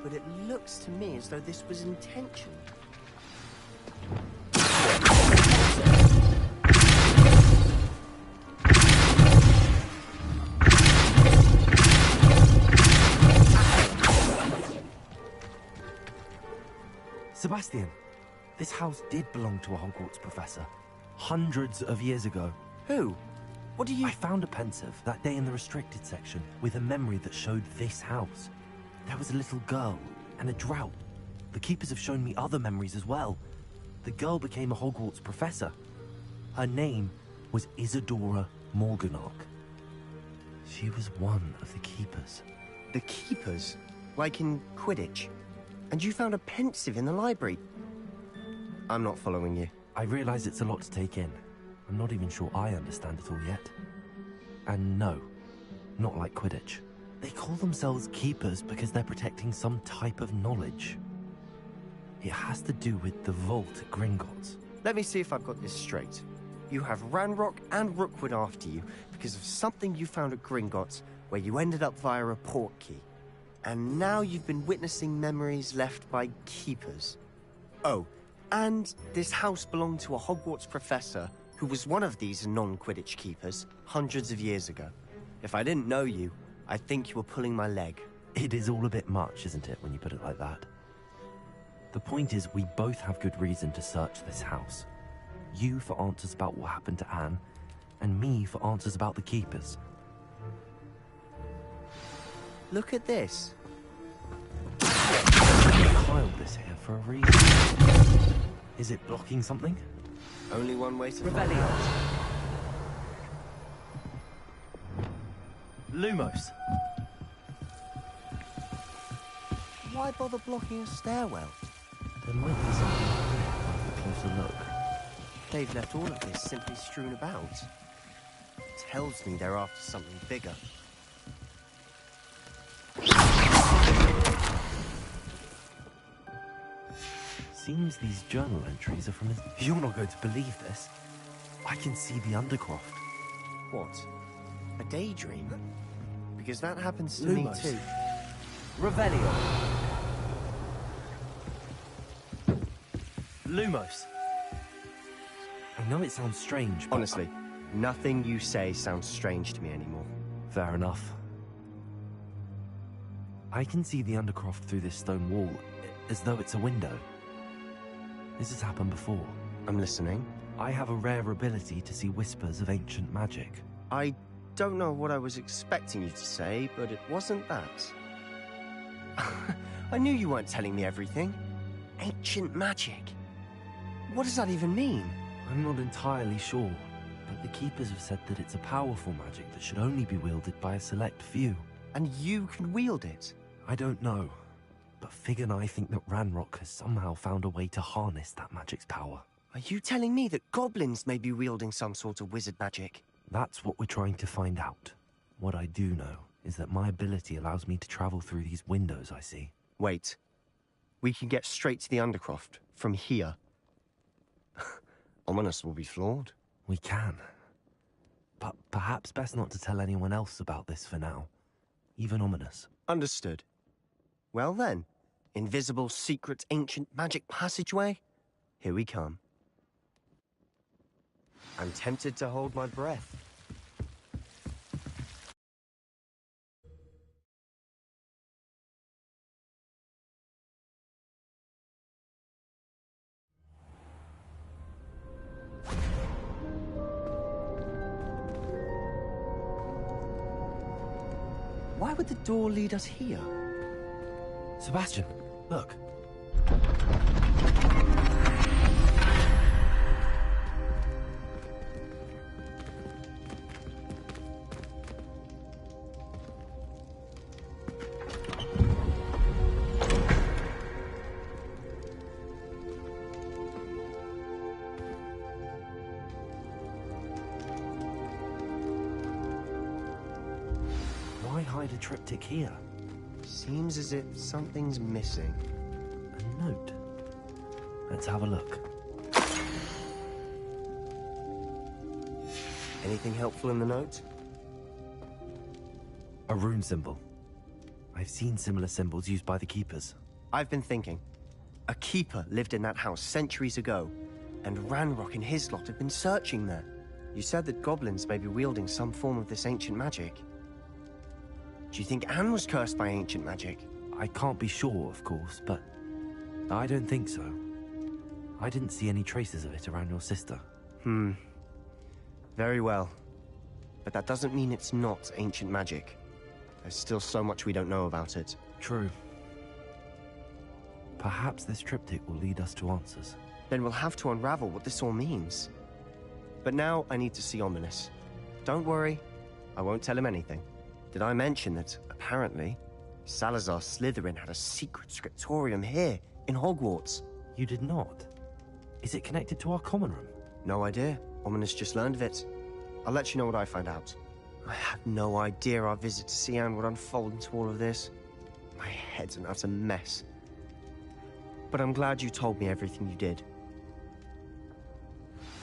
But it looks to me as though this was intentional. Sebastian, this house did belong to a Hogwarts professor. Hundreds of years ago. Who? What do you... I found a pensive that day in the restricted section with a memory that showed this house. There was a little girl and a drought. The keepers have shown me other memories as well. The girl became a Hogwarts professor. Her name was Isadora Morganach. She was one of the keepers. The keepers? Like in Quidditch? And you found a pensive in the library? I'm not following you. I realize it's a lot to take in. I'm not even sure I understand it all yet. And no, not like Quidditch. They call themselves keepers because they're protecting some type of knowledge. It has to do with the vault at Gringotts. Let me see if I've got this straight. You have Ranrock and Rookwood after you because of something you found at Gringotts where you ended up via a portkey. And now you've been witnessing memories left by keepers. Oh, and this house belonged to a Hogwarts professor who was one of these non-Quidditch keepers hundreds of years ago. If I didn't know you, I'd think you were pulling my leg. It is all a bit much, isn't it, when you put it like that? The point is, we both have good reason to search this house. You for answers about what happened to Anne, and me for answers about the keepers. Look at this. I piled this here for a reason. Is it blocking something? Only one way to find out. Lumos. Why bother blocking a stairwell? There might be something here with a closer look. they've left all of this simply strewn about. Tells me they're after something bigger. Seems these journal entries are from his... You're not going to believe this. I can see the Undercroft. What? A daydream? Because that happens to me too. Revelio. Lumos. I know it sounds strange, but... Honestly, nothing you say sounds strange to me anymore. Fair enough. I can see the Undercroft through this stone wall, as though it's a window. This has happened before. I'm listening. I have a rare ability to see whispers of ancient magic. I don't know what I was expecting you to say, but it wasn't that. I knew you weren't telling me everything. Ancient magic. What does that even mean? I'm not entirely sure, but the Keepers have said that it's a powerful magic that should only be wielded by a select few. And you can wield it? I don't know, but Fig and I think that Ranrock has somehow found a way to harness that magic's power. Are you telling me that goblins may be wielding some sort of wizard magic? That's what we're trying to find out. What I do know is that my ability allows me to travel through these windows I see. Wait. We can get straight to the Undercroft from here. Ominous will be flawed. We can. But perhaps best not to tell anyone else about this for now. Even Ominous. Understood. Well then, invisible, secret, ancient magic passageway? Here we come. I'm tempted to hold my breath. Why would the door lead us here? Sebastian, look. Why hide a triptych here? Seems as if something's missing. A note. Let's have a look. Anything helpful in the note? A rune symbol. I've seen similar symbols used by the Keepers. I've been thinking. A keeper lived in that house centuries ago, and Ranrock and his lot have been searching there. You said that goblins may be wielding some form of this ancient magic. Do you think Anne was cursed by ancient magic? I can't be sure, of course, but I don't think so. I didn't see any traces of it around your sister. Very well. But that doesn't mean it's not ancient magic. There's still so much we don't know about it. True. Perhaps this triptych will lead us to answers. Then we'll have to unravel what this all means. But now I need to see Ominous. Don't worry, I won't tell him anything. Did I mention that, apparently, Salazar Slytherin had a secret scriptorium here, in Hogwarts? You did not? Is it connected to our common room? No idea. Ominous just learned of it. I'll let you know what I find out. I had no idea our visit to Cian would unfold into all of this. My head's an utter mess. But I'm glad you told me everything you did.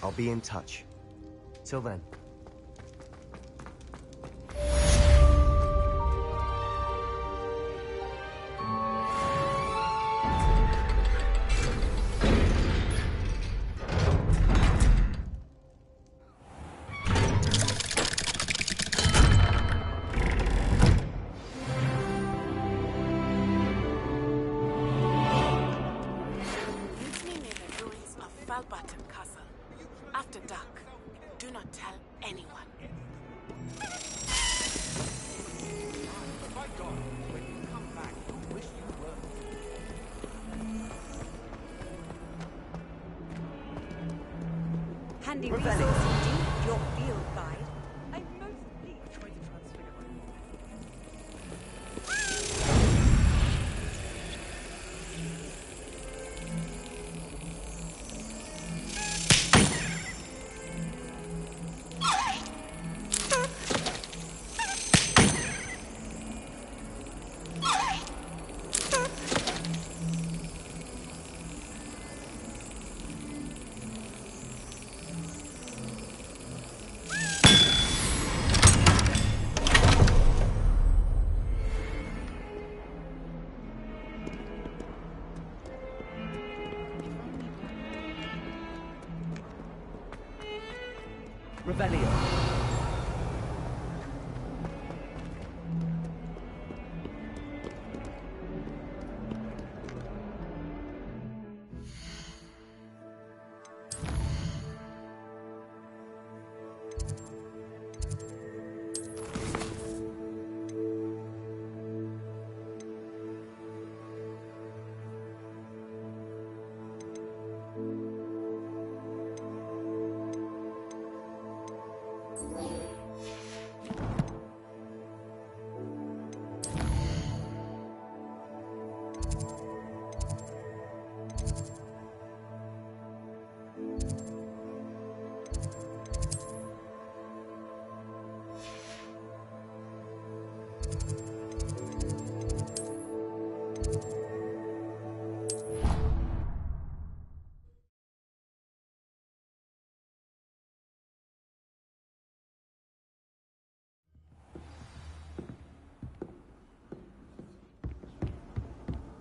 I'll be in touch. Till then. Handy resource indeed, your field guide. I'm most pleased. Try to transfigure Revelio.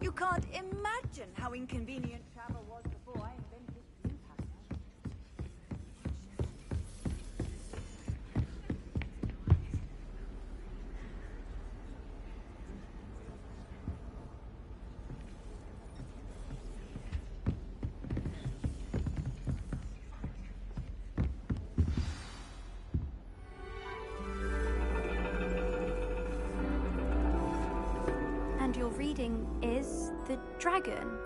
You can't imagine how inconvenient travel was before I invented dream passage. And your reading is the dragon.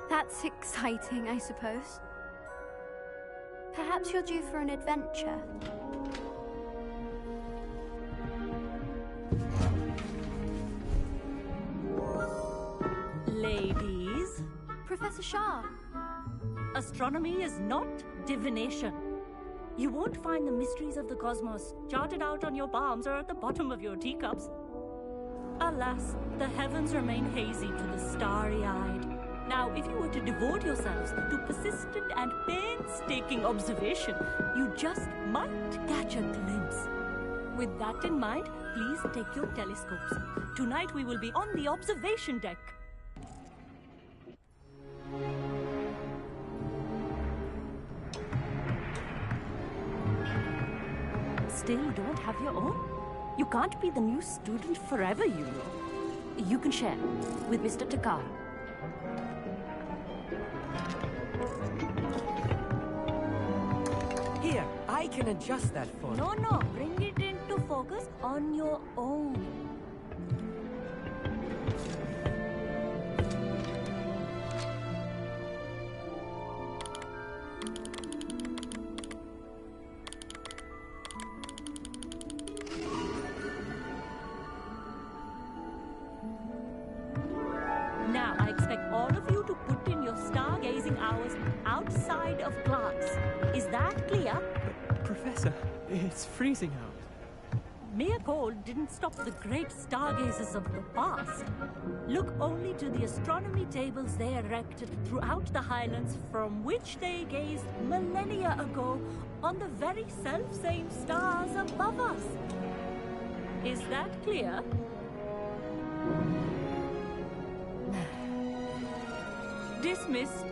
That's exciting, I suppose. Perhaps you're due for an adventure. Ladies, Professor Shah. astronomy is not divination. You won't find the mysteries of the cosmos charted out on your palms or at the bottom of your teacups. Alas, the heavens remain hazy to the starry-eyed. Now, if you were to devote yourselves to persistent and painstaking observation, you just might catch a glimpse. With that in mind, please take your telescopes. Tonight we will be on the observation deck. Still don't have your own? You can't be the new student forever, you know. You can share with Mr. Takar. Here, I can adjust that for you. No, bring it into focus on your own. Now, I expect all of you to put in your stargazing hours outside of class. Is that clear? Professor, it's freezing out. Mere cold didn't stop the great stargazers of the past. Look only to the astronomy tables they erected throughout the highlands from which they gazed millennia ago on the very self-same stars above us. Is that clear? Dismissed.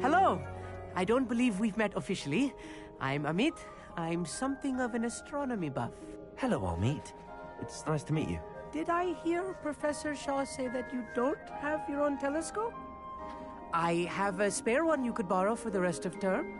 Hello! I don't believe we've met officially. I'm Amit. I'm something of an astronomy buff. Hello, Amit. It's nice to meet you. Did I hear Professor Shaw say that you don't have your own telescope? I have a spare one you could borrow for the rest of term.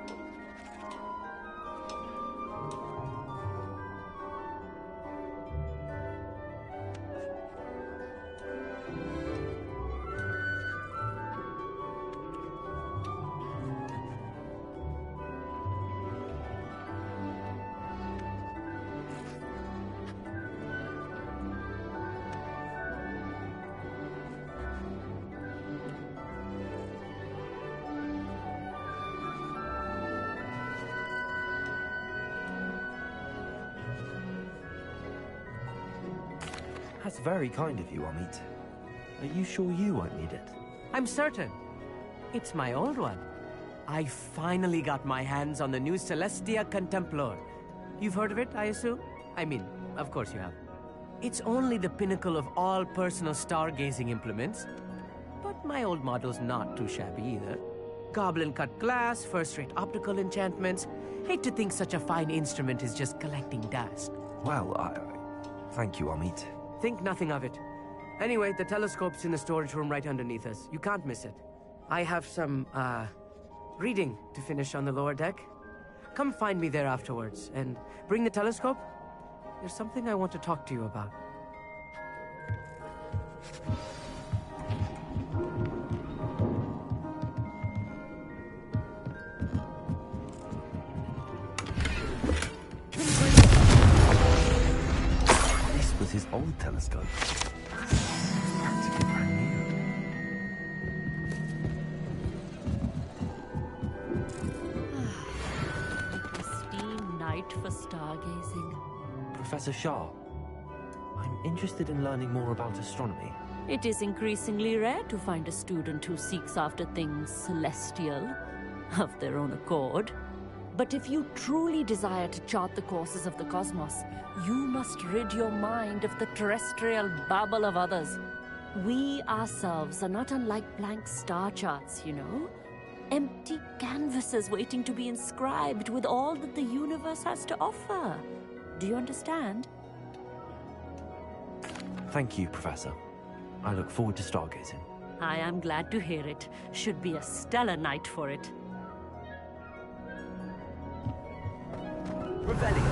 That's very kind of you, Amit. Are you sure you won't need it? I'm certain. It's my old one. I finally got my hands on the new Celestia Contemplar. You've heard of it, I assume? I mean, of course you have. It's only the pinnacle of all personal stargazing implements. But my old model's not too shabby either. Goblin-cut glass, first-rate optical enchantments. Hate to think such a fine instrument is just collecting dust. Well, thank you, Amit. Think nothing of it. Anyway, the telescope's in the storage room right underneath us. You can't miss it. I have some, reading to finish on the lower deck. Come find me there afterwards, and bring the telescope. There's something I want to talk to you about. This was his old telescope. It's practically brand new. Pristine night for stargazing. Professor Shah, I'm interested in learning more about astronomy. It is increasingly rare to find a student who seeks after things celestial, of their own accord. But if you truly desire to chart the courses of the cosmos, you must rid your mind of the terrestrial babble of others. We ourselves are not unlike blank star charts, you know? Empty canvases waiting to be inscribed with all that the universe has to offer. Do you understand? Thank you, Professor. I look forward to stargazing. I am glad to hear it. Should be a stellar night for it. Revelio.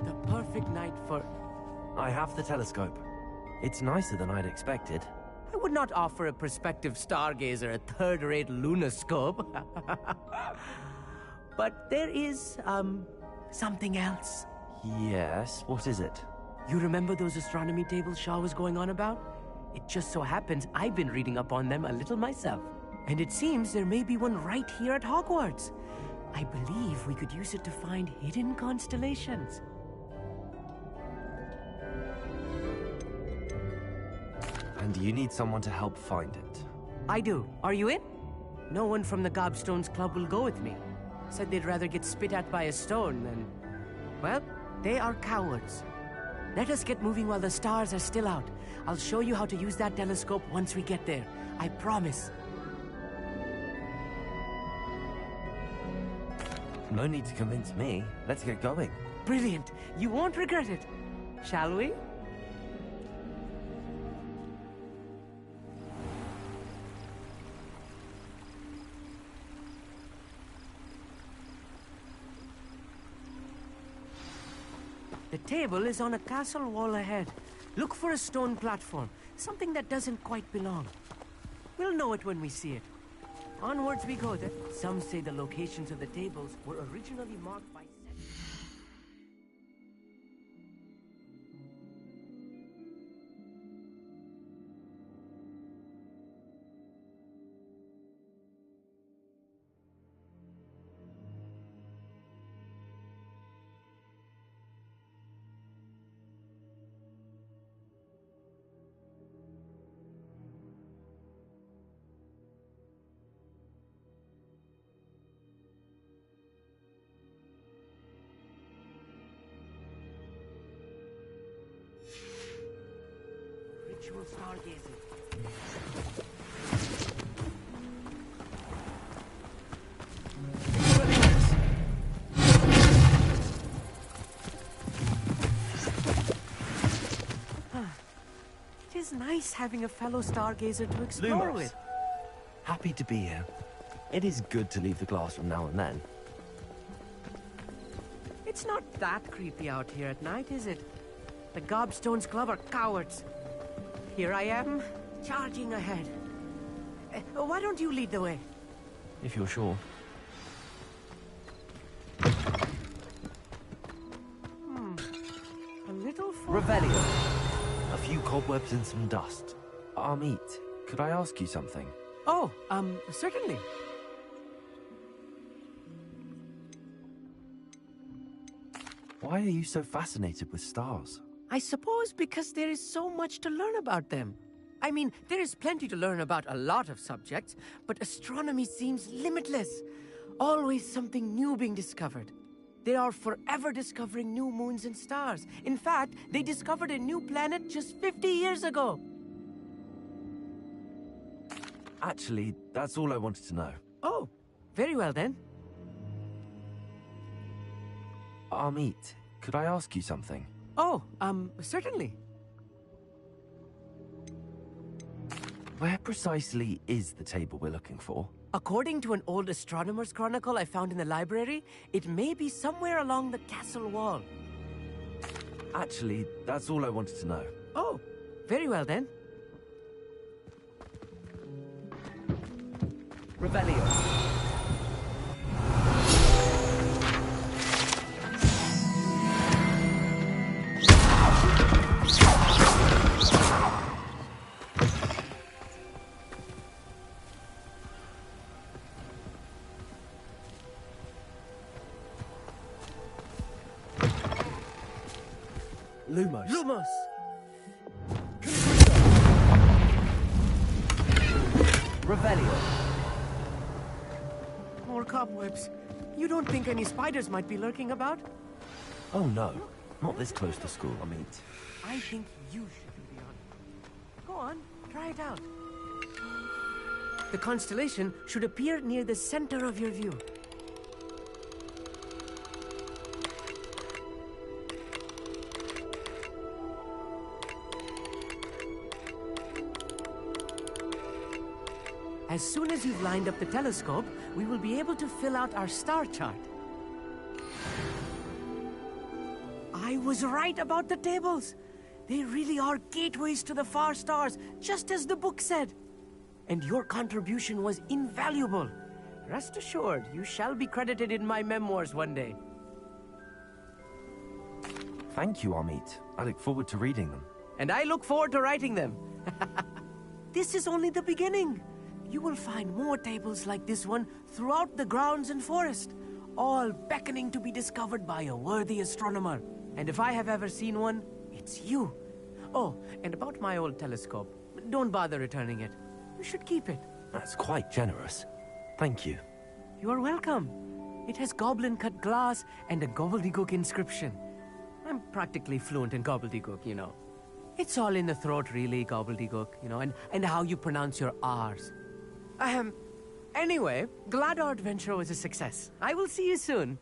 The perfect night for... I have the telescope. It's nicer than I'd expected. I would not offer a prospective stargazer a third-rate lunoscope. But there is, something else. Yes, what is it? You remember those astronomy tables Shaw was going on about? It just so happens I've been reading up on them a little myself. And it seems there may be one right here at Hogwarts. I believe we could use it to find hidden constellations. And you need someone to help find it. I do. Are you in? No one from the Gobstones Club will go with me. Said they'd rather get spit at by a stone than... Well, they are cowards. Let us get moving while the stars are still out. I'll show you how to use that telescope once we get there. I promise. No need to convince me. Let's get going. Brilliant. You won't regret it. Shall we? The table is on a castle wall ahead. Look for a stone platform, something that doesn't quite belong. We'll know it when we see it. Onwards we go then. Some say the locations of the tables were originally marked by... Ritual stargazing. It is nice having a fellow stargazer to explore Lumos. with. Happy to be here. It is good to leave the glass from now and then. It's not that creepy out here at night, is it? The Gobstones Club are cowards. Here I am, charging ahead. Why don't you lead the way? If you're sure. A little Revelio. A few cobwebs and some dust. Amit, could I ask you something? Oh, certainly. Why are you so fascinated with stars? I suppose because there is so much to learn about them. I mean, there is plenty to learn about a lot of subjects, but astronomy seems limitless. Always something new being discovered. They are forever discovering new moons and stars. In fact, they discovered a new planet just 50 years ago. Actually, that's all I wanted to know. Oh, very well then. Amit, could I ask you something? Oh, certainly. Where precisely is the table we're looking for? According to an old astronomer's chronicle I found in the library, it may be somewhere along the castle wall. Actually, that's all I wanted to know. Oh, very well then. Revelio. Lumos. Lumos! Revelio. More cobwebs. You don't think any spiders might be lurking about? Oh no, not this close to school, Amit. I think you should be the honest. Go on, try it out. The constellation should appear near the center of your view. As soon as you've lined up the telescope, we will be able to fill out our star chart. I was right about the tables. They really are gateways to the far stars, just as the book said. And your contribution was invaluable. Rest assured, you shall be credited in my memoirs one day. Thank you, Amit. I look forward to reading them. And I look forward to writing them. This is only the beginning. You will find more tables like this one throughout the grounds and forest, all beckoning to be discovered by a worthy astronomer. And if I have ever seen one, it's you. Oh, and about my old telescope, don't bother returning it. You should keep it. That's quite generous. Thank you. You are welcome. It has goblin-cut glass and a gobbledygook inscription. I'm practically fluent in gobbledygook, you know. It's all in the throat, really, gobbledygook, you know, and how you pronounce your R's. Anyway, glad our adventure was a success. I will see you soon.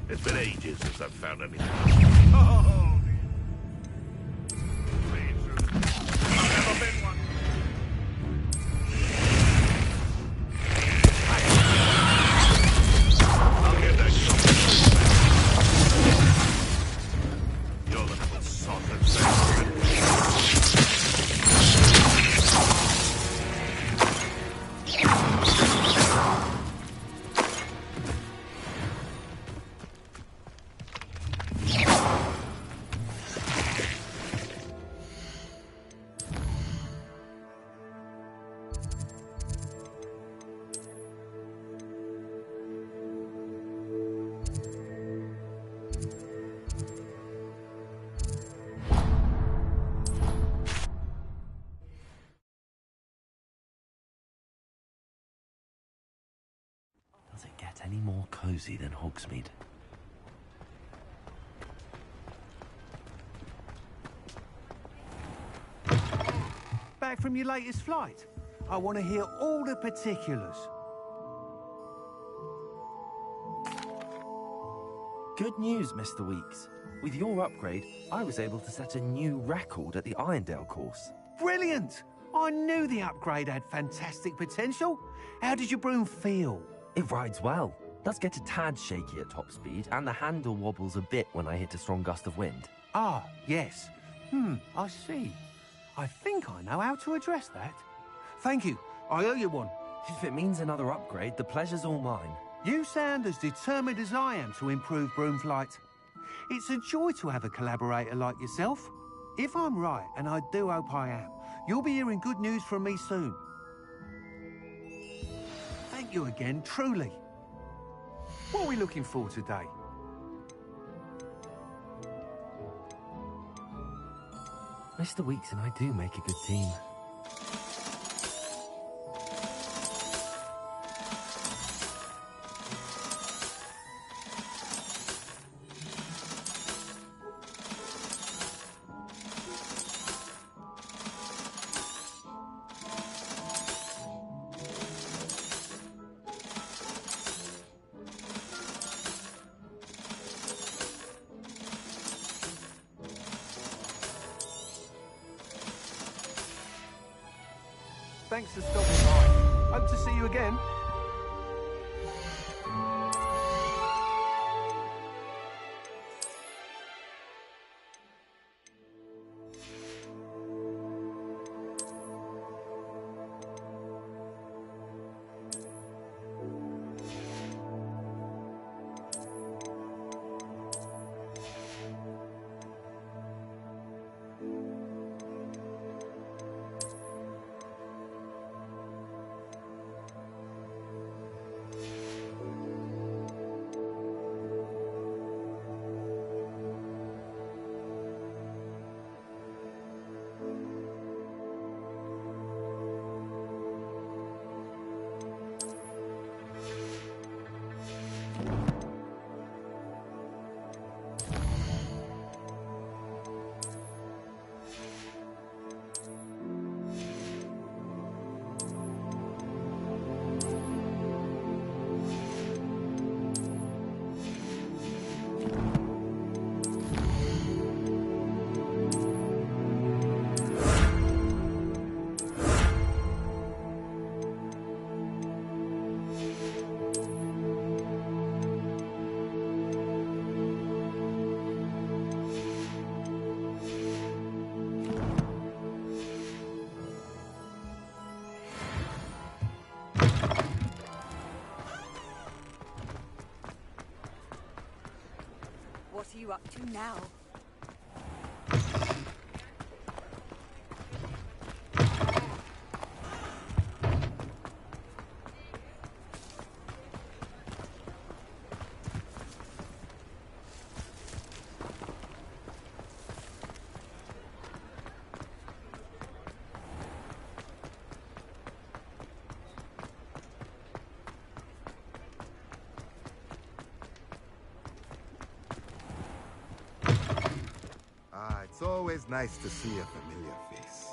It's been ages since I've found anything. Never been one. I'll get that something. You're the little sausage. Does it get any more cozy than Hogsmeade? Back from your latest flight? I want to hear all the particulars. Good news, Mr. Weeks. With your upgrade, I was able to set a new record at the Irondale course. Brilliant! I knew the upgrade had fantastic potential. How did your broom feel? It rides well. Does get a tad shaky at top speed, and the handle wobbles a bit when I hit a strong gust of wind. Ah, yes. I see. I think I know how to address that. Thank you. I owe you one. If it means another upgrade, the pleasure's all mine. You sound as determined as I am to improve broom flight. It's a joy to have a collaborator like yourself. If I'm right, and I do hope I am, you'll be hearing good news from me soon. Thank you again, truly. What are we looking for today? Mr. Weeks and I do make a good team. Thanks for stopping by. Hope to see you again. What are you up to now? It's always nice to see a familiar face.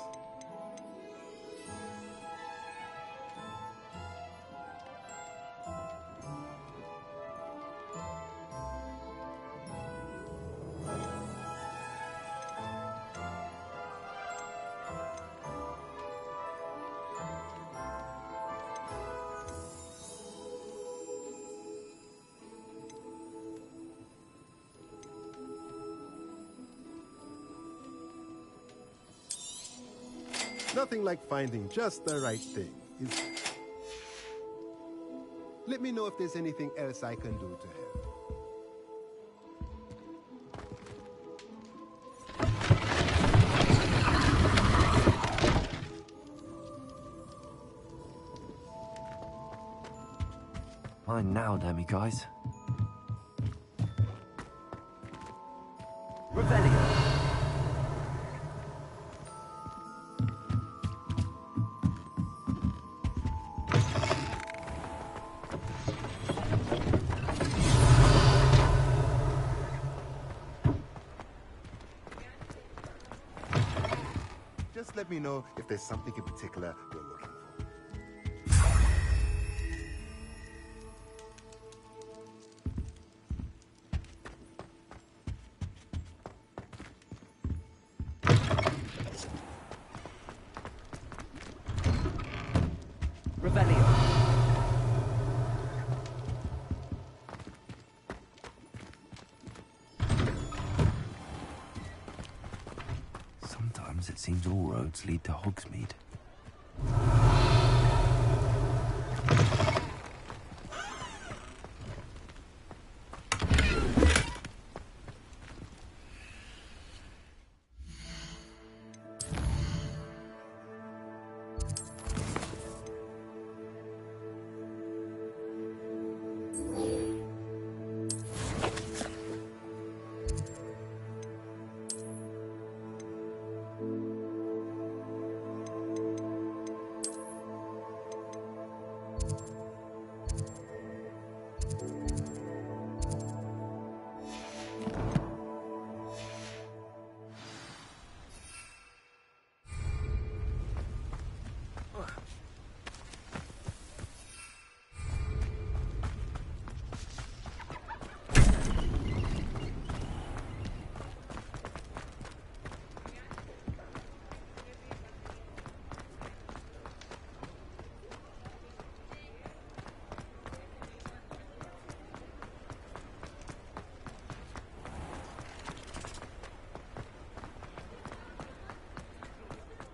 nothing like finding just the right thing, is there? Let me know if there's anything else I can do to help. Mine now, damn you guys. Revelio. Just let me know if there's something in particular you're looking for. Revelio. Sometimes it seems all roads lead to Hogsmeade.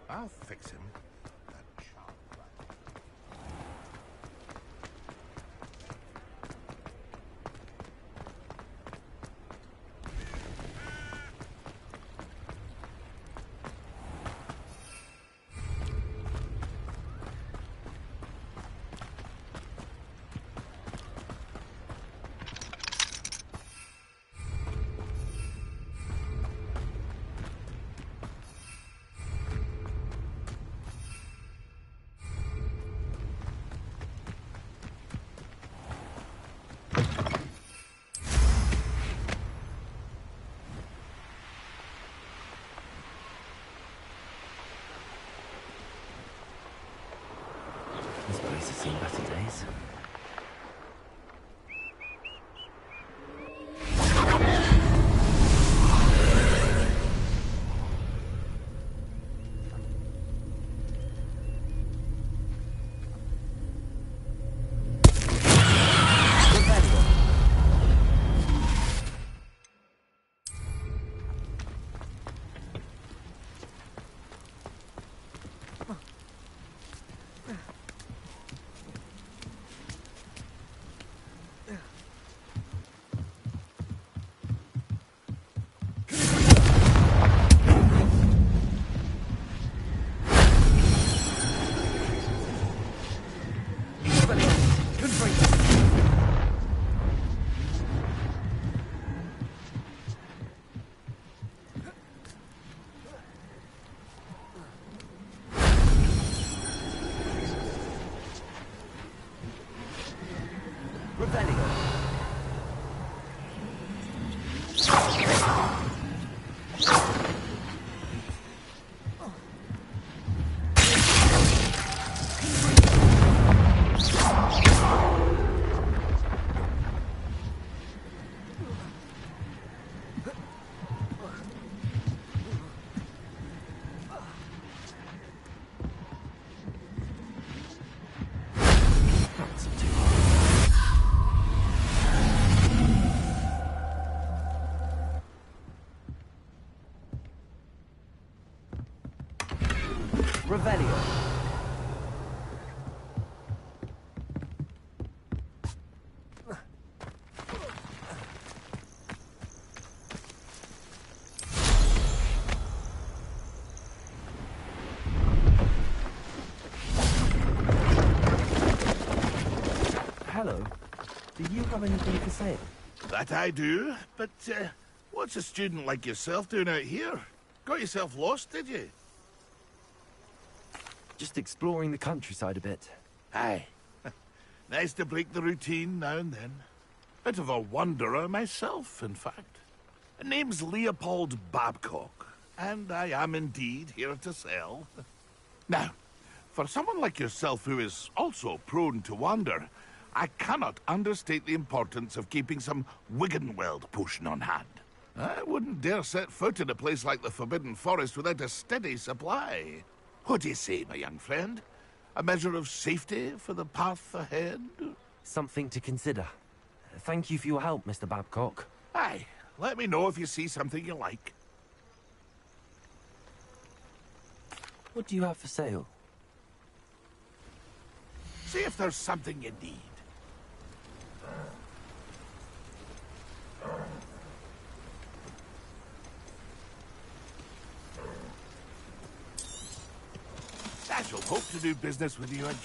I'll fix him. Revelio. Hello. Do you have anything to say? That I do, but what's a student like yourself doing out here? Got yourself lost, did you? Just exploring the countryside a bit. Aye. Nice to break the routine now and then. Bit of a wanderer myself, in fact. Name's Leopold Babcock, and I am indeed here to sell. Now, for someone like yourself who is also prone to wander, I cannot understate the importance of keeping some Wiggenweld potion on hand. I wouldn't dare set foot in a place like the Forbidden Forest without a steady supply. What do you say, my young friend? A measure of safety for the path ahead? Something to consider. Thank you for your help, Mr. Babcock. Aye. Let me know if you see something you like. What do you have for sale? See if there's something you need. I shall hope to do business with you again.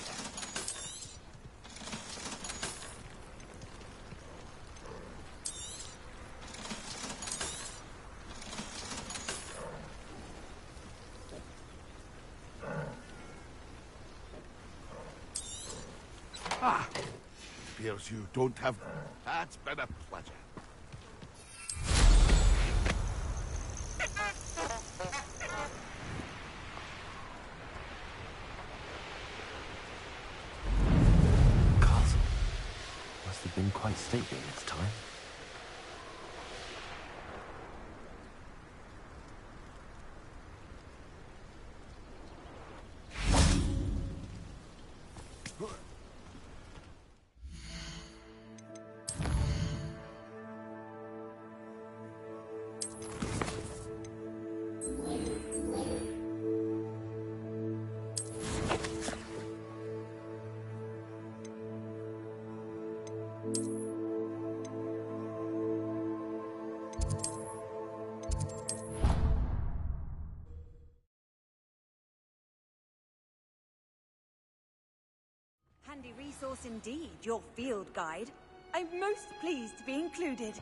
Ah, appears you don't have... That's been a pleasure. Castle. Must have been quite stately in its time. Handy resource indeed, your field guide. I'm most pleased to be included.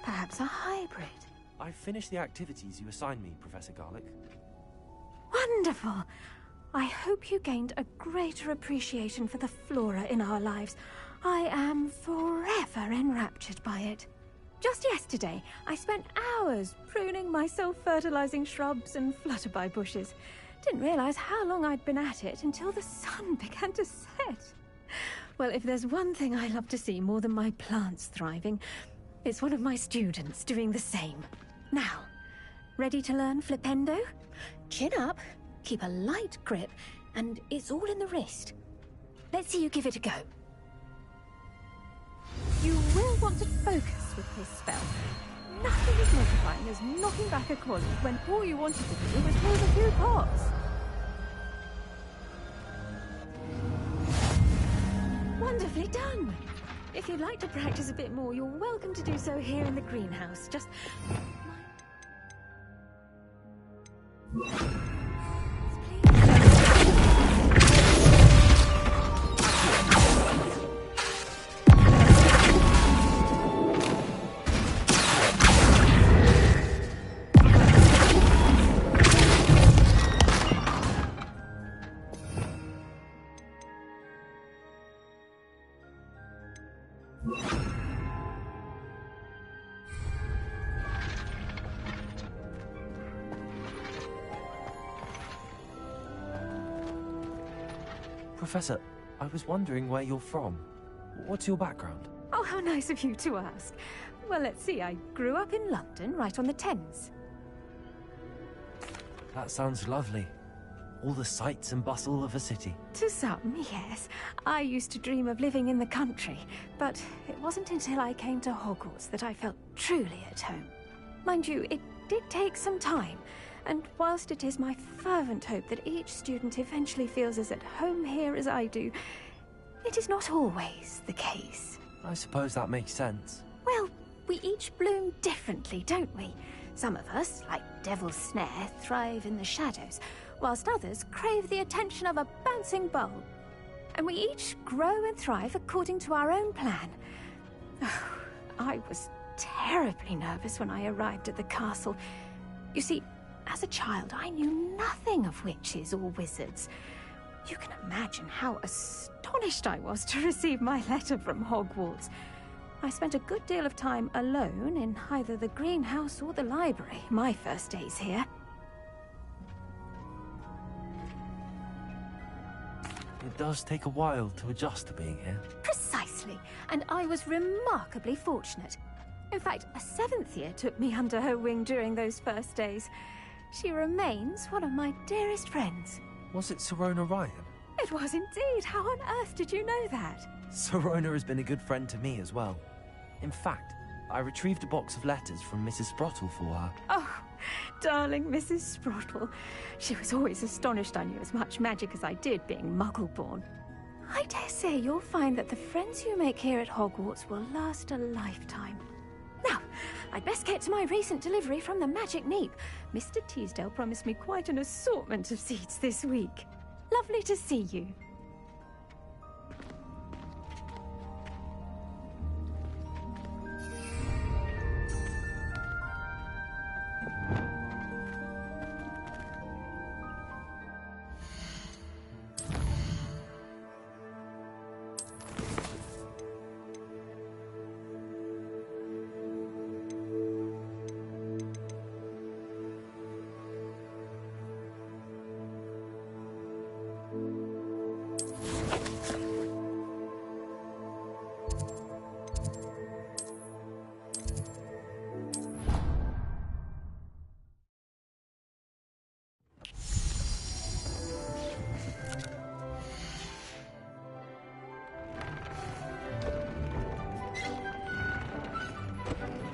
Perhaps a hybrid. I've finished the activities you assigned me, Professor Garlick. Wonderful! I hope you gained a greater appreciation for the flora in our lives. I am forever enraptured by it. Just yesterday, I spent hours pruning my self-fertilizing shrubs and flutterby bushes. Didn't realize how long I'd been at it until the sun began to set. Well, if there's one thing I love to see more than my plants thriving, it's one of my students doing the same. Now, ready to learn Flipendo? Chin up, keep a light grip, and it's all in the wrist. Let's see you give it a go. You will want to focus with this spell. Nothing as mortifying as knocking back a colleague when all you wanted to do was move a few pots. Wonderfully done! If you'd like to practice a bit more, you're welcome to do so here in the greenhouse. Just... Professor, I was wondering where you're from. What's your background? Oh, how nice of you to ask. Well, let's see. I grew up in London, right on the Thames. That sounds lovely. all the sights and bustle of a city. To some, yes. I used to dream of living in the country, but it wasn't until I came to Hogwarts that I felt truly at home. Mind you, it did take some time, and whilst it is my fervent hope that each student eventually feels as at home here as I do, it is not always the case. I suppose that makes sense. Well, we each bloom differently, don't we? Some of us, like Devil's Snare, thrive in the shadows, whilst others crave the attention of a bouncing bulb. And we each grow and thrive according to our own plan. Oh, I was terribly nervous when I arrived at the castle. You see, as a child, I knew nothing of witches or wizards. You can imagine how astonished I was to receive my letter from Hogwarts. I spent a good deal of time alone in either the greenhouse or the library my first days here. It does take a while to adjust to being here. Precisely, and I was remarkably fortunate. In fact, a 7th year took me under her wing during those first days. She remains one of my dearest friends. Was it Serona Ryan? It was indeed. How on earth did you know that? Serona has been a good friend to me as well. In fact, I retrieved a box of letters from Mrs. Sprottle for her. Oh, darling Mrs. Sprottle. She was always astonished I knew as much magic as I did, being Muggle-born. I dare say you'll find that the friends you make here at Hogwarts will last a lifetime. Now, I'd best get to my recent delivery from the Magic Neep. Mr. Teasdale promised me quite an assortment of seeds this week. Lovely to see you.